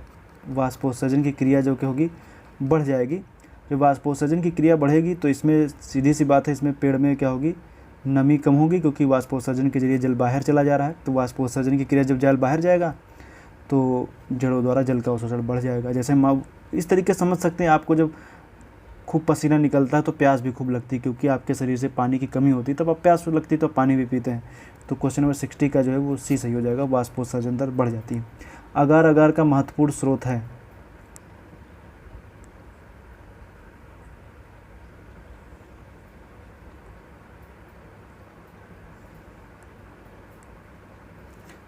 वाष्पोत्सर्जन की क्रिया जो कि होगी बढ़ जाएगी। जब वाष्पोत्सर्जन की क्रिया बढ़ेगी तो इसमें सीधी सी बात है, इसमें पेड़ में क्या होगी, नमी कम होगी, क्योंकि वाष्पोत्सर्जन के जरिए जल बाहर चला जा रहा है। तो वाष्पोत्सर्जन की क्रिया जब जल बाहर जाएगा तो जड़ों द्वारा जल का अवशोषण बढ़ जाएगा। जैसे हम इस तरीके से समझ सकते हैं, आपको जब खूब पसीना निकलता है तो प्यास भी खूब लगती है, क्योंकि आपके शरीर से पानी की कमी होती है, तब आप प्यास लगती है तो पानी भी पीते हैं। तो क्वेश्चन नंबर 60 का जो है वो सी सही हो जाएगा, वाष्पोत्सर्जन दर बढ़ जाती है। अगार अगार का महत्वपूर्ण स्रोत है?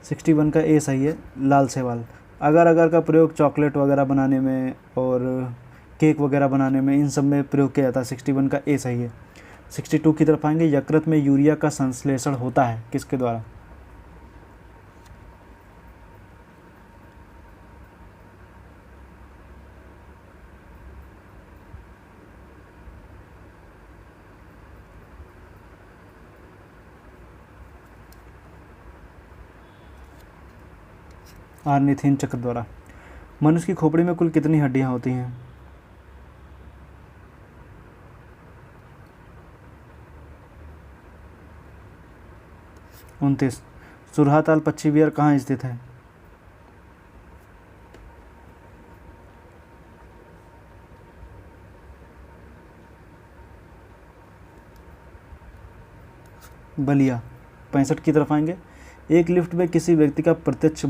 सिक्सटी वन का ए सही है, लाल सेवाल। अगार अगार का प्रयोग चॉकलेट वगैरह बनाने में और केक वगैरह बनाने में, इन सब में प्रयोग किया जाता है। 61 का ए सही है। 62 की तरफ आएंगे। यकृत में यूरिया का संश्लेषण होता है किसके द्वारा? आर्निथिन चक्र द्वारा। मनुष्य की खोपड़ी में कुल कितनी हड्डियां होती हैं? 29। सुरहा ताल पश्चिम बिहार कहाँ स्थित है? बलिया। 65 की तरफ आएंगे। एक लिफ्ट में किसी व्यक्ति का प्रत्यक्ष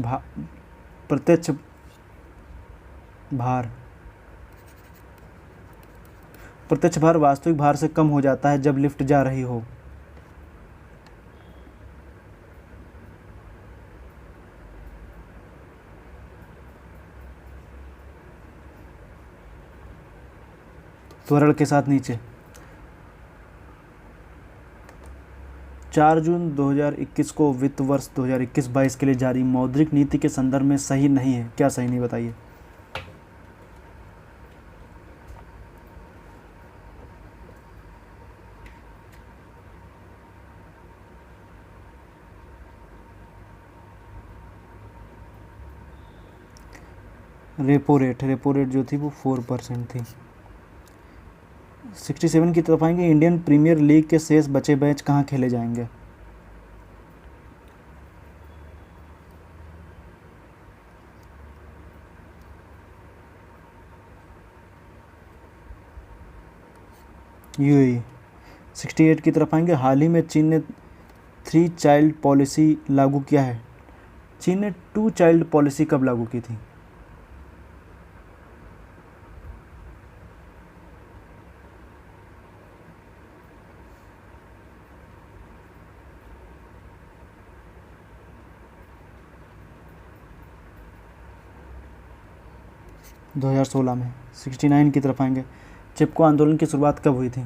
भार वास्तविक भार से कम हो जाता है जब लिफ्ट जा रही हो। त्वरण के साथ नीचे। 4 जून 2021 को वित्त वर्ष 2021-22 के लिए जारी मौद्रिक नीति के संदर्भ में सही नहीं है। क्या सही नहीं, बताइए। रेपो रेट जो थी वो 4% थी। 67 की तरफ आएंगे। इंडियन प्रीमियर लीग के शेष बचे मैच कहाँ खेले जाएंगे? यूएई। 68 की तरफ आएंगे। हाल ही में चीन ने 3 चाइल्ड पॉलिसी लागू किया है। चीन ने 2 चाइल्ड पॉलिसी कब लागू की थी? – 2016 में। 69 की तरफ आएंगे। चिपको आंदोलन की शुरुआत कब हुई थी? –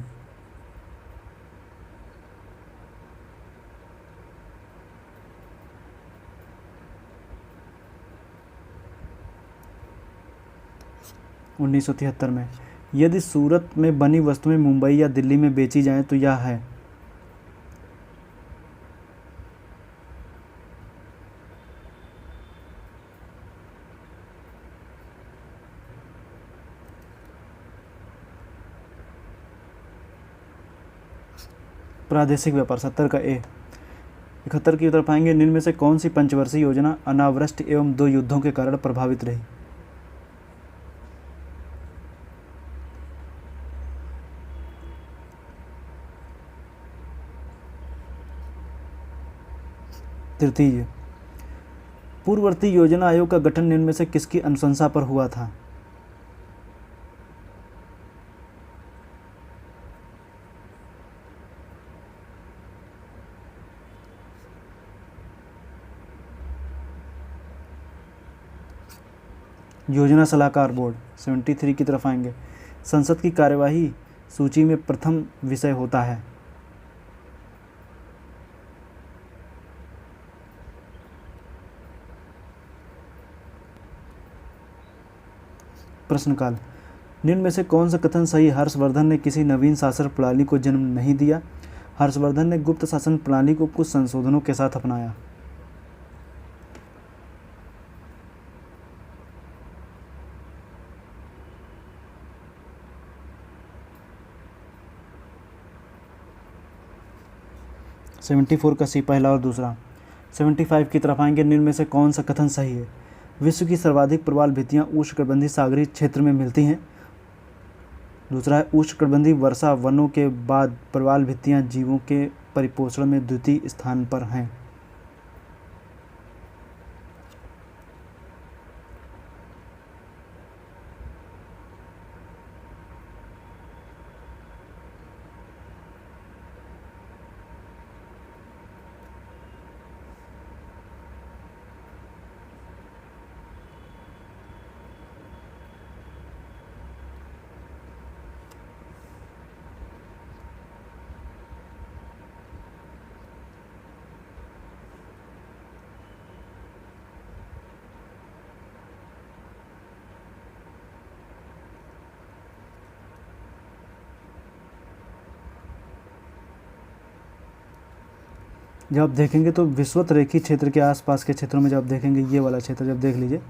1973 में। यदि सूरत में बनी वस्तुएं मुंबई या दिल्ली में बेची जाएं तो यह है? प्रादेशिक व्यापार। 70 का ए। 71 की तरफ आएंगे। निम्न में से कौन सी पंचवर्षीय योजना अनावृष्टि एवं 2 युद्धों के कारण प्रभावित रही? तृतीय। पूर्ववर्ती योजना आयोग का गठन निम्न में से किसकी अनुशंसा पर हुआ था? योजना सलाहकार बोर्ड। 73 की तरफ आएंगे। संसद की कार्यवाही सूची में प्रथम विषय होता है? प्रश्नकाल। निम्न में से कौन सा कथन सही? हर्षवर्धन ने किसी नवीन शासन प्रणाली को जन्म नहीं दिया। हर्षवर्धन ने गुप्त शासन प्रणाली को कुछ संशोधनों के साथ अपनाया। – 74 का सी, पहला और दूसरा। 75 की तरफ आएंगे। निम्न में से कौन सा कथन सही है? विश्व की सर्वाधिक प्रवाल भित्तियाँ उष्णकटिबंधीय सागरीय क्षेत्र में मिलती हैं। दूसरा है उष्णकटिबंधीय वर्षा वनों के बाद प्रवाल भित्तियाँ जीवों के परिपोषण में द्वितीय स्थान पर हैं। जब आप देखेंगे तो विषुवत रेखी क्षेत्र के आसपास के क्षेत्रों में जब आप देखेंगे, ये वाला क्षेत्र जब देख लीजिए,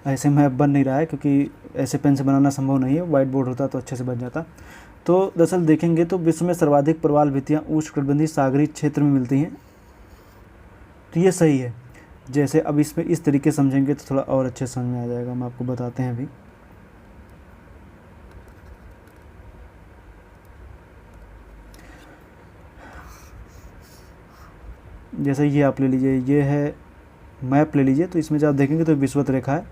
ऐसे मैप बन नहीं रहा है क्योंकि ऐसे पेन से बनाना संभव नहीं है। वाइट बोर्ड होता तो अच्छे से बन जाता। तो दरअसल देखेंगे तो विश्व में सर्वाधिक प्रवाल भित्तियाँ उष्णकटिबंधीय सागरीय क्षेत्र में मिलती हैं। तो ये सही है। जैसे अब इसमें इस तरीके से समझेंगे तो थोड़ा और अच्छे समझ में आ जाएगा। हम आपको बताते हैं अभी। जैसे ये आप ले लीजिए, ये है मैप ले लीजिए, तो इसमें जब आप देखेंगे तो विषुवत रेखा है।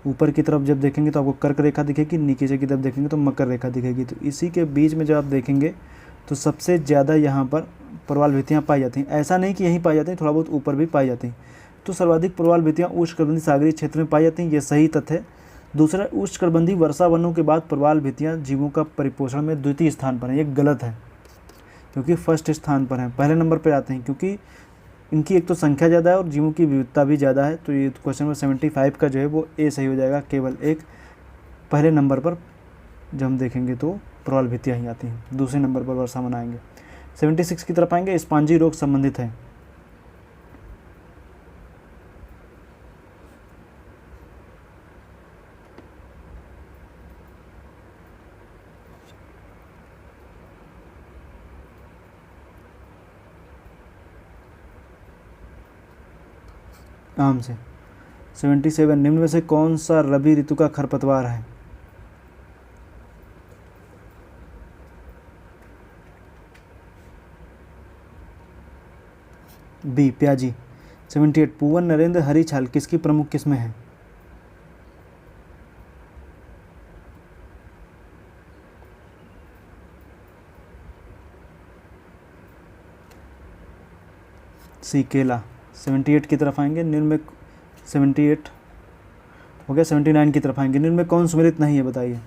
ऊपर की तरफ जब देखेंगे तो आपको कर्क रेखा दिखेगी, नीचे से की तरफ देखेंगे तो मकर रेखा दिखेगी। तो इसी के बीच में जब आप देखेंगे तो सबसे ज़्यादा यहाँ पर प्रवाल भित्तियाँ पाई जाती हैं। ऐसा नहीं कि यहीं पाई जाती हैं, थोड़ा बहुत ऊपर भी पाई जाती हैं। तो सर्वाधिक प्रवाल भित्तियाँ उष्णकटिबंधीय सागरीय क्षेत्र में पाई जाती हैं, ये सही तथ्य है। दूसरा, उष्णकटिबंधीय वर्षा वनों के बाद प्रवाल भित्तियाँ जीवों का परिपोषण में द्वितीय स्थान पर है, ये गलत है, क्योंकि फर्स्ट स्थान पर हैं, पहले नंबर पर आते हैं, क्योंकि इनकी एक तो संख्या ज़्यादा है और जीवों की विविधता भी ज़्यादा है। तो ये क्वेश्चन नंबर 75 का जो है वो ए सही हो जाएगा। केवल एक पहले नंबर पर जब हम देखेंगे तो प्रवाल भित्तियाँ ही आती हैं, दूसरे नंबर पर वर्षा वन आएंगे। 76 की तरफ आएंगे, स्पॉन्जी रोग संबंधित है। आम से 77, निम्न में से कौन सा रबी ऋतु का खरपतवार है? बी प्याजी। 78, पूवन नरेंद्र हरी छाल किसकी प्रमुख किस्में हैं? सी केला। 78 की तरफ आएंगे, निम्न में 78 हो गया। 79 की तरफ आएंगे, निम्न में कौन सुमेलित नहीं है, बताइए।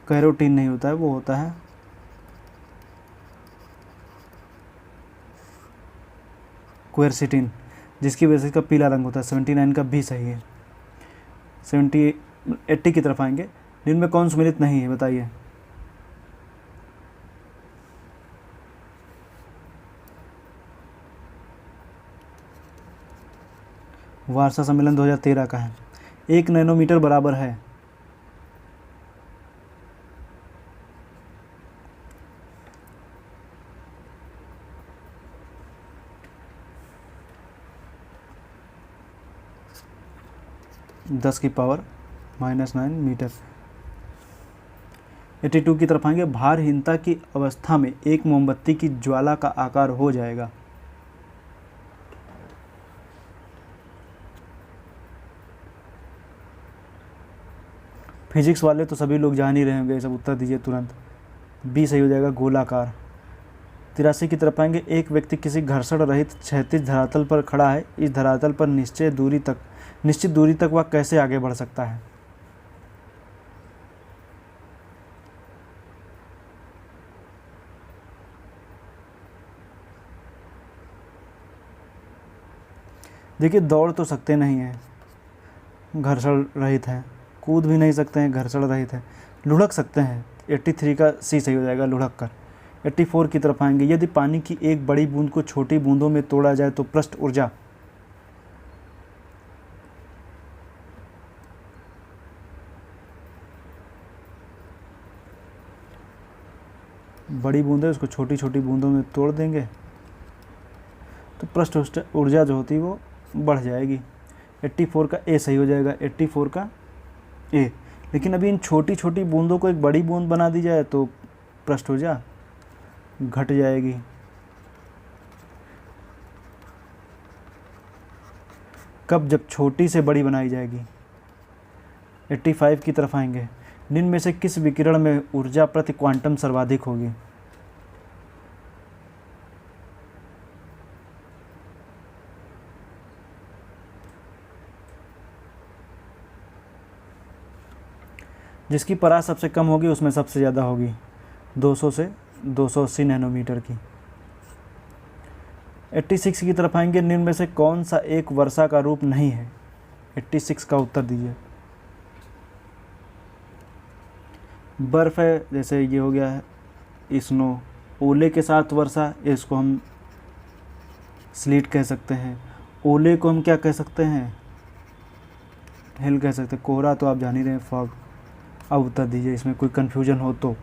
कैरोटीन नहीं होता है, वो होता है क्वेरसिटीन, जिसकी वजह से इसका पीला रंग होता है। 79 का भी सही है। 80 की तरफ आएंगे, निम्न में कौन सुमेलित नहीं है, बताइए। वार्षा सम्मेलन 2013 का है। 1 नैनोमीटर बराबर है (10⁻⁹ मीटर। 82 की तरफ आएंगे, भारहीनता की अवस्था में एक मोमबत्ती की ज्वाला का आकार हो जाएगा। फिजिक्स वाले तो सभी लोग जान ही रहे होंगे, सब उत्तर दीजिए तुरंत। बी सही हो जाएगा, गोलाकार। 83 की तरफ आएंगे, एक व्यक्ति किसी घर्षण रहित क्षैतिज धरातल पर खड़ा है, इस धरातल पर निश्चित दूरी तक वह कैसे आगे बढ़ सकता है? देखिए, दौड़ तो सकते नहीं हैं, घर्षण रहित है, कूद भी नहीं सकते हैं, घर्षण रहित है, लुढ़क सकते हैं। 83 का सी सही हो जाएगा, लुढ़क कर। 84 की तरफ आएंगे, यदि पानी की एक बड़ी बूंद को छोटी बूंदों में तोड़ा जाए तो पृष्ठ ऊर्जा। बड़ी बूंद है, उसको छोटी छोटी बूंदों में तोड़ देंगे तो पृष्ठ ऊर्जा जो होती है वो बढ़ जाएगी। 84 का ए सही हो जाएगा, 84 का ए। लेकिन अभी इन छोटी छोटी बूंदों को एक बड़ी बूंद बना दी जाए तो पृष्ठ ऊर्जा घट जाएगी। कब? जब छोटी से बड़ी बनाई जाएगी। 85 की तरफ आएंगे, निम्न में से किस विकिरण में ऊर्जा प्रति क्वांटम सर्वाधिक होगी? जिसकी परास सबसे कम होगी उसमें सबसे ज़्यादा होगी, 200 से 280 नैनोमीटर की। 86 की तरफ आएंगे, निम्न में से कौन सा एक वर्षा का रूप नहीं है? 86 का उत्तर दीजिए। बर्फ़ है, जैसे ये हो गया है स्नो। ओले के साथ वर्षा, इसको हम स्लीट कह सकते हैं। ओले को हम क्या कह सकते हैं? हेल कह सकते हैं। कोहरा तो आप जान ही रहे हैं, फॉग। अब उत्तर दीजिए, इसमें कोई कन्फ्यूजन हो तो।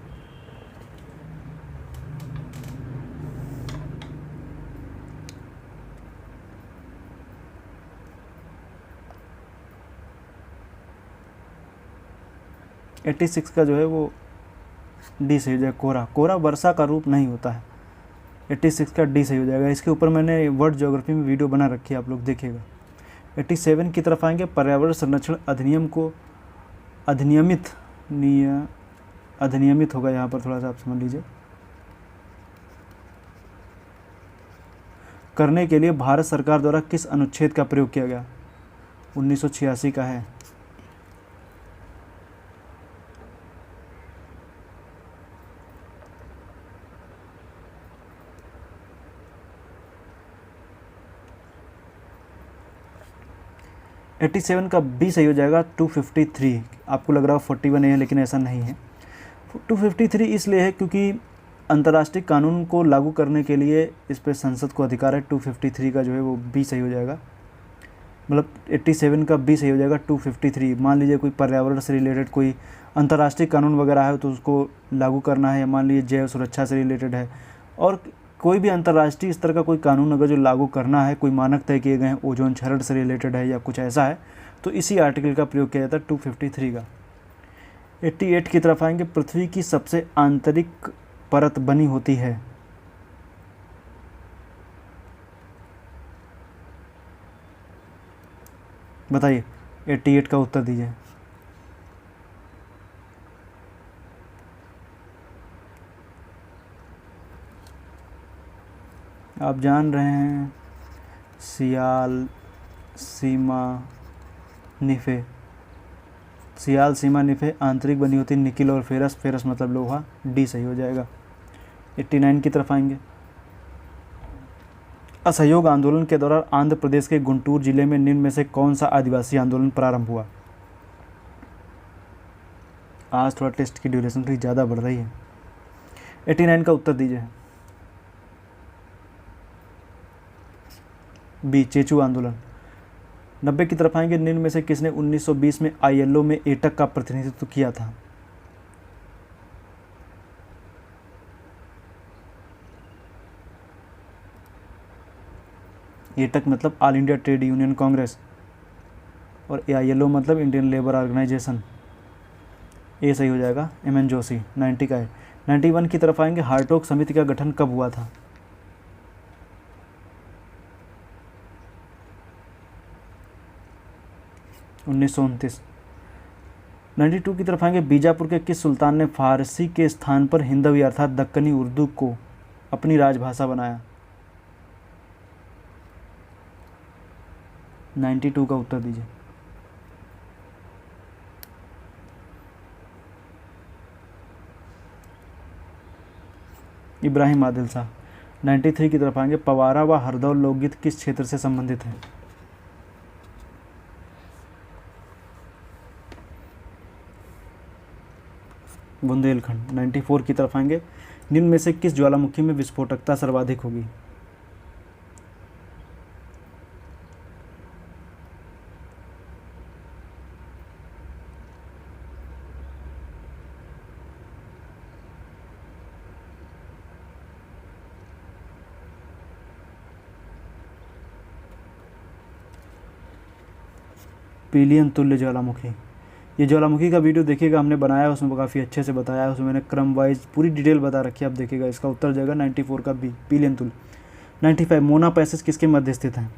एट्टी सिक्स का जो है वो डी सही हो जाएगा, कोहरा। कोहरा वर्षा का रूप नहीं होता है। 86 का डी सही हो जाएगा। इसके ऊपर मैंने वर्ल्ड ज्योग्राफी में वीडियो बना रखी है, आप लोग देखिएगा। 87 की तरफ आएंगे। पर्यावरण संरक्षण अधिनियम को अधिनियमित होगा, यहाँ पर थोड़ा सा आप समझ लीजिए। करने के लिए भारत सरकार द्वारा किस अनुच्छेद का प्रयोग किया गया? 1986 का है। एट्टी सेवन का बी सही हो जाएगा। 253, आपको लग रहा हो 41 है, लेकिन ऐसा नहीं है। 253 इसलिए है क्योंकि अंतर्राष्ट्रीय कानून को लागू करने के लिए इस पर संसद को अधिकार है। 253 का जो है वो बी सही हो जाएगा, मतलब 87 का बी सही हो जाएगा। 253, मान लीजिए कोई पर्यावरण से रिलेटेड कोई अंतर्राष्ट्रीय कानून वगैरह है तो उसको लागू करना है, या मान लीजिए जैव सुरक्षा से रिलेटेड है, और कोई भी अंतर्राष्ट्रीय स्तर का कोई कानून अगर जो लागू करना है, कोई मानक तय किए गए हैं, ओजोन क्षरण से रिलेटेड है या कुछ ऐसा है, तो इसी आर्टिकल का प्रयोग किया जाता है 253 का। 88 की तरफ आएंगे। पृथ्वी की सबसे आंतरिक परत बनी होती है? बताइए, 88 का उत्तर दीजिए। आप जान रहे हैं, सियाल, सीमा, निफे। सियाल, सीमा, निफे आंतरिक बनी होती है। निकिल और फेरस, फेरस मतलब लोहा, डी सही हो जाएगा। 89 की तरफ आएंगे। असहयोग आंदोलन के दौरान आंध्र प्रदेश के गुंटूर जिले में निम्न में से कौन सा आदिवासी आंदोलन प्रारंभ हुआ? आज थोड़ा टेस्ट की ड्यूरेशन थोड़ी ज़्यादा बढ़ रही है। 89 का उत्तर दीजिए। बी, चेचू आंदोलन। 90 की तरफ आएंगे। निम्न में से किसने 1920 में ILO में एटक का प्रतिनिधित्व किया था? एटक मतलब all India trade union Congress, और ILO मतलब इंडियन लेबर ऑर्गेनाइजेशन। ए सही हो जाएगा, MN जोशी। 90 का है। 91 की तरफ आएंगे। हार्टोग समिति का गठन कब हुआ था? 1929। 92 की तरफ आएंगे। बीजापुर के किस सुल्तान ने फारसी के स्थान पर हिंदवी अर्थात दक्कनी उर्दू को अपनी राजभाषा बनाया? 92 का उत्तर दीजिए। इब्राहिम आदिल शाह। 93 की तरफ आएंगे। पवारा व हरदौल लोकगीत किस क्षेत्र से संबंधित हैं? बुंदेलखंड। 94 की तरफ आएंगे। निम्न में से किस ज्वालामुखी में विस्फोटकता सर्वाधिक होगी? पीलियन तुल्य ज्वालामुखी। ये ज्वालामुखी का वीडियो देखिएगा, हमने बनाया है, उसमें काफ़ी अच्छे से बताया है, उसमें मैंने क्रम वाइज पूरी डिटेल बता रखी है, आप देखिएगा। इसका उत्तर जाएगा 94 का बी, पीलियन तुल्य। 95 मोना पैसेज किसके मध्य स्थित हैं?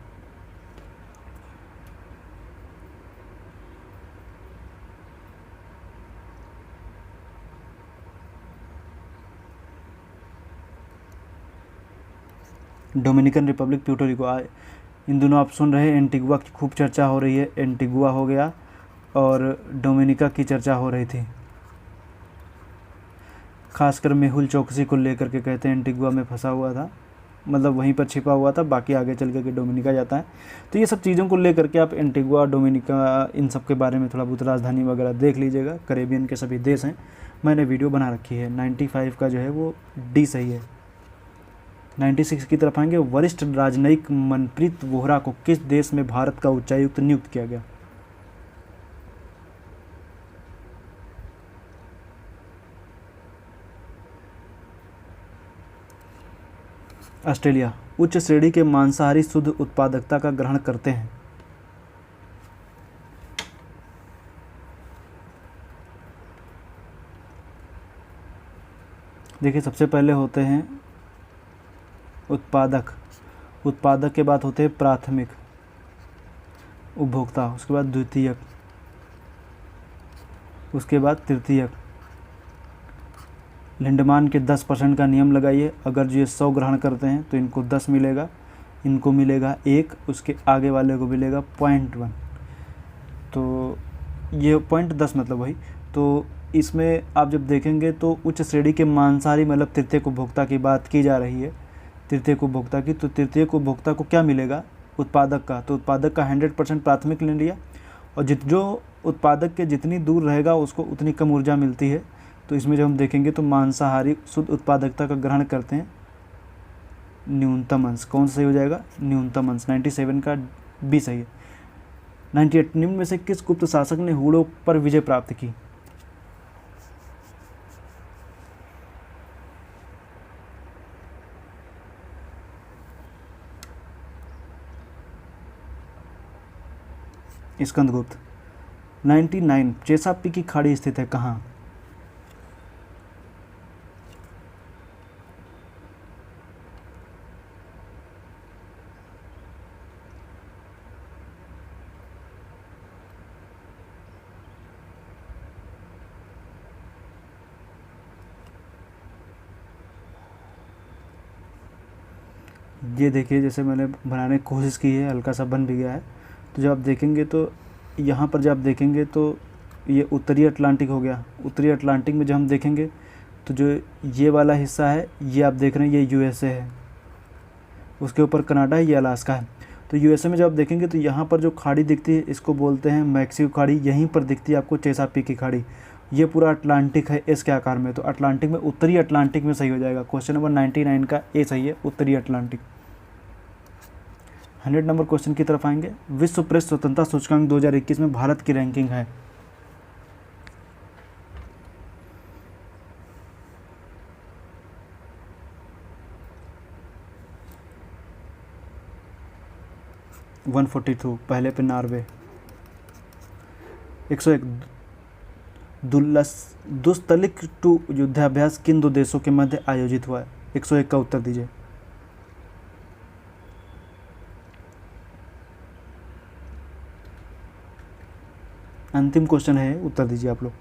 Dominican Republic, Puerto Rico. इन दोनों आप सुन रहे हैं, एंटीगुआ की खूब चर्चा हो रही है। एंटीगुआ हो गया और डोमिनिका की चर्चा हो रही थी, खासकर मेहुल चौकसी को लेकर के। कहते हैं एंटीगुआ में फंसा हुआ था, मतलब वहीं पर छिपा हुआ था, बाकी आगे चल के डोमिनिका जाता है। तो ये सब चीज़ों को लेकर के आप एंटीगुआ, डोमिनिका, इन सब के बारे में थोड़ा बहुत राजधानी वगैरह देख लीजिएगा। कैरेबियन के सभी देश हैं, मैंने वीडियो बना रखी है। 95 का जो है वो डी सही है। 96 की तरफ आएंगे। वरिष्ठ राजनयिक मनप्रीत वोहरा को किस देश में भारत का उच्चायुक्त नियुक्त किया गया? ऑस्ट्रेलिया। उच्च श्रेणी के मांसाहारी शुद्ध उत्पादकता का ग्रहण करते हैं। देखिए, सबसे पहले होते हैं उत्पादक, उत्पादक के बाद होते हैं प्राथमिक उपभोक्ता, उसके बाद द्वितीयक, उसके बाद तृतीयक। लिंडमान के 10% का नियम लगाइए। अगर जो ये 100 ग्रहण करते हैं तो इनको 10 मिलेगा, इनको मिलेगा 1, उसके आगे वाले को मिलेगा 0.1, तो ये 0.10 मतलब वही। तो इसमें आप जब देखेंगे तो उच्च श्रेणी के मांसाहारी मतलब तृतीयक उपभोक्ता की बात की जा रही है, तृतीयक उपभोक्ता की। तो तृतीयक उपभोक्ता को क्या मिलेगा? उत्पादक का। तो उत्पादक का 100% प्राथमिक ले लिया, और जो उत्पादक के जितनी दूर रहेगा उसको उतनी कम ऊर्जा मिलती है। तो इसमें जब हम देखेंगे तो मांसाहारी शुद्ध उत्पादकता का ग्रहण करते हैं न्यूनतम अंश। कौन सा सही हो जाएगा? न्यूनतम अंश। 97 का बी सही है। 98 निम्न में से किस गुप्त शासक ने हुड़ों पर विजय प्राप्त की? स्कंदगुप्त। 99 चेसापी की खाड़ी स्थित है कहाँ? ये देखिए, जैसे मैंने बनाने की कोशिश की है, हल्का सा बन भी गया है। तो जब आप देखेंगे तो यहाँ पर जब आप देखेंगे तो ये उत्तरी अटलांटिक हो गया। उत्तरी अटलांटिक में जब हम देखेंगे तो जो ये वाला हिस्सा है ये आप देख रहे हैं, ये यूएसए है, उसके ऊपर कनाडा है, ये अलास्का है। तो यूएसए में जब आप देखेंगे तो यहाँ पर जो खाड़ी दिखती है इसको बोलते हैं मैक्सिको खाड़ी। यहीं पर दिखती है आपको चेसापीक की खाड़ी। ये पूरा अटलांटिक है एस के आकार में। तो अटलांटिक में, उत्तरी अटलांटिक में सही हो जाएगा। क्वेश्चन नंबर 99 का ए सही है, उत्तरी अटलांटिक। 100 नंबर क्वेश्चन की तरफ आएंगे। विश्व प्रेस स्वतंत्रता सूचकांक 2021 में भारत की रैंकिंग है। - 142, पहले पे नॉर्वे। 101 दुस्तलिक टू युद्धाभ्यास किन दो देशों के मध्य आयोजित हुआ है? 101 का उत्तर दीजिए। अंतिम क्वेश्चन है, उत्तर दीजिए आप लोग।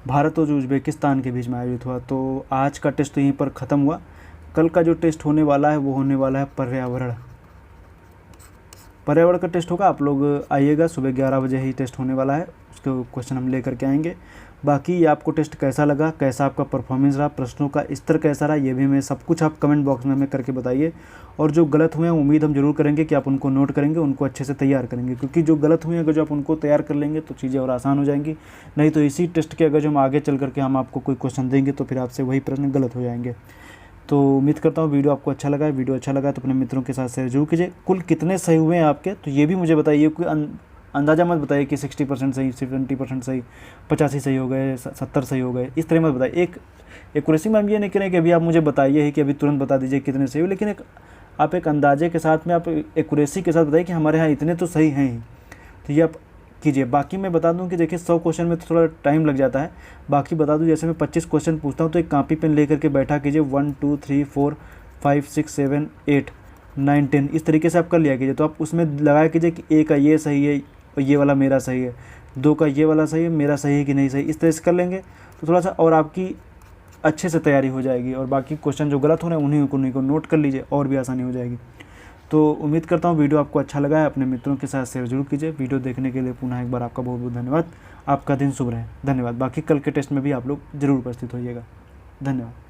भारत और उज्बेकिस्तान के बीच में आयोजित हुआ। तो आज का टेस्ट तो यहीं पर ख़त्म हुआ। कल का जो टेस्ट होने वाला है वो होने वाला है पर्यावरण। पर्यावरण का टेस्ट होगा, आप लोग आइएगा, सुबह 11 बजे ही टेस्ट होने वाला है। उसके क्वेश्चन हम लेकर के आएंगे। बाकी ये आपको टेस्ट कैसा लगा, कैसा आपका परफॉर्मेंस रहा, प्रश्नों का स्तर कैसा रहा, ये भी मैं सब कुछ आप कमेंट बॉक्स में हमें करके बताइए। और जो गलत हुए हैं उम्मीद हम जरूर करेंगे कि आप उनको नोट करेंगे, उनको अच्छे से तैयार करेंगे। क्योंकि जो गलत हुए हैं अगर जो आप उनको तैयार कर लेंगे तो चीज़ें और आसान हो जाएंगी। नहीं तो इसी टेस्ट के अगर जो हम आगे चल करके हम आपको कोई क्वेश्चन देंगे तो फिर आपसे वही प्रश्न गलत हो जाएंगे। तो उम्मीद करता हूँ वीडियो आपको अच्छा लगा है। वीडियो अच्छा लगा तो अपने मित्रों के साथ शेयर जरूर कीजिए। कुल कितने सही हुए हैं आपके, तो ये भी मुझे बताइए। कोई अंदाज़ा मत बताइए कि 60% सही, 70% सही, 85 सही हो गए, 70 सही हो गए, इस तरह मत बताइए। एक एक्यूरेसी में हम ये नहीं करें कि अभी आप मुझे बताइए कि अभी तुरंत बता दीजिए कितने सही हो, लेकिन आप एक अंदाजे के साथ में, आप एक्यूरेसी के साथ बताइए कि हमारे यहाँ इतने तो सही हैं ही। तो ये आप कीजिए। बाकी मैं बता दूं कि देखिए 100 क्वेश्चन में तो थोड़ा टाइम लग जाता है। बाकी बता दूं, जैसे मैं 25 क्वेश्चन पूछता हूं तो एक कॉपी पेन लेकर के बैठा कीजिए। 1 2 3 4 5 6 7 8 9 10 इस तरीके से आप कर लिया कीजिए। तो आप उसमें लगाया कीजिए कि ए का ये सही है और ये वाला मेरा सही है, 2 का ये वाला सही है, मेरा सही है कि नहीं सही। इस तरह से कर लेंगे तो थोड़ा सा और आपकी अच्छे से तैयारी हो जाएगी। और बाकी क्वेश्चन जो गलत हो रहे हैं उन्हीं को नोट कर लीजिए, और भी आसानी हो जाएगी। तो उम्मीद करता हूँ वीडियो आपको अच्छा लगा है। अपने मित्रों के साथ शेयर जरूर कीजिए। वीडियो देखने के लिए पुनः एक बार आपका बहुत बहुत धन्यवाद। आपका दिन शुभ रहे। धन्यवाद। बाकी कल के टेस्ट में भी आप लोग जरूर उपस्थित होइएगा। धन्यवाद।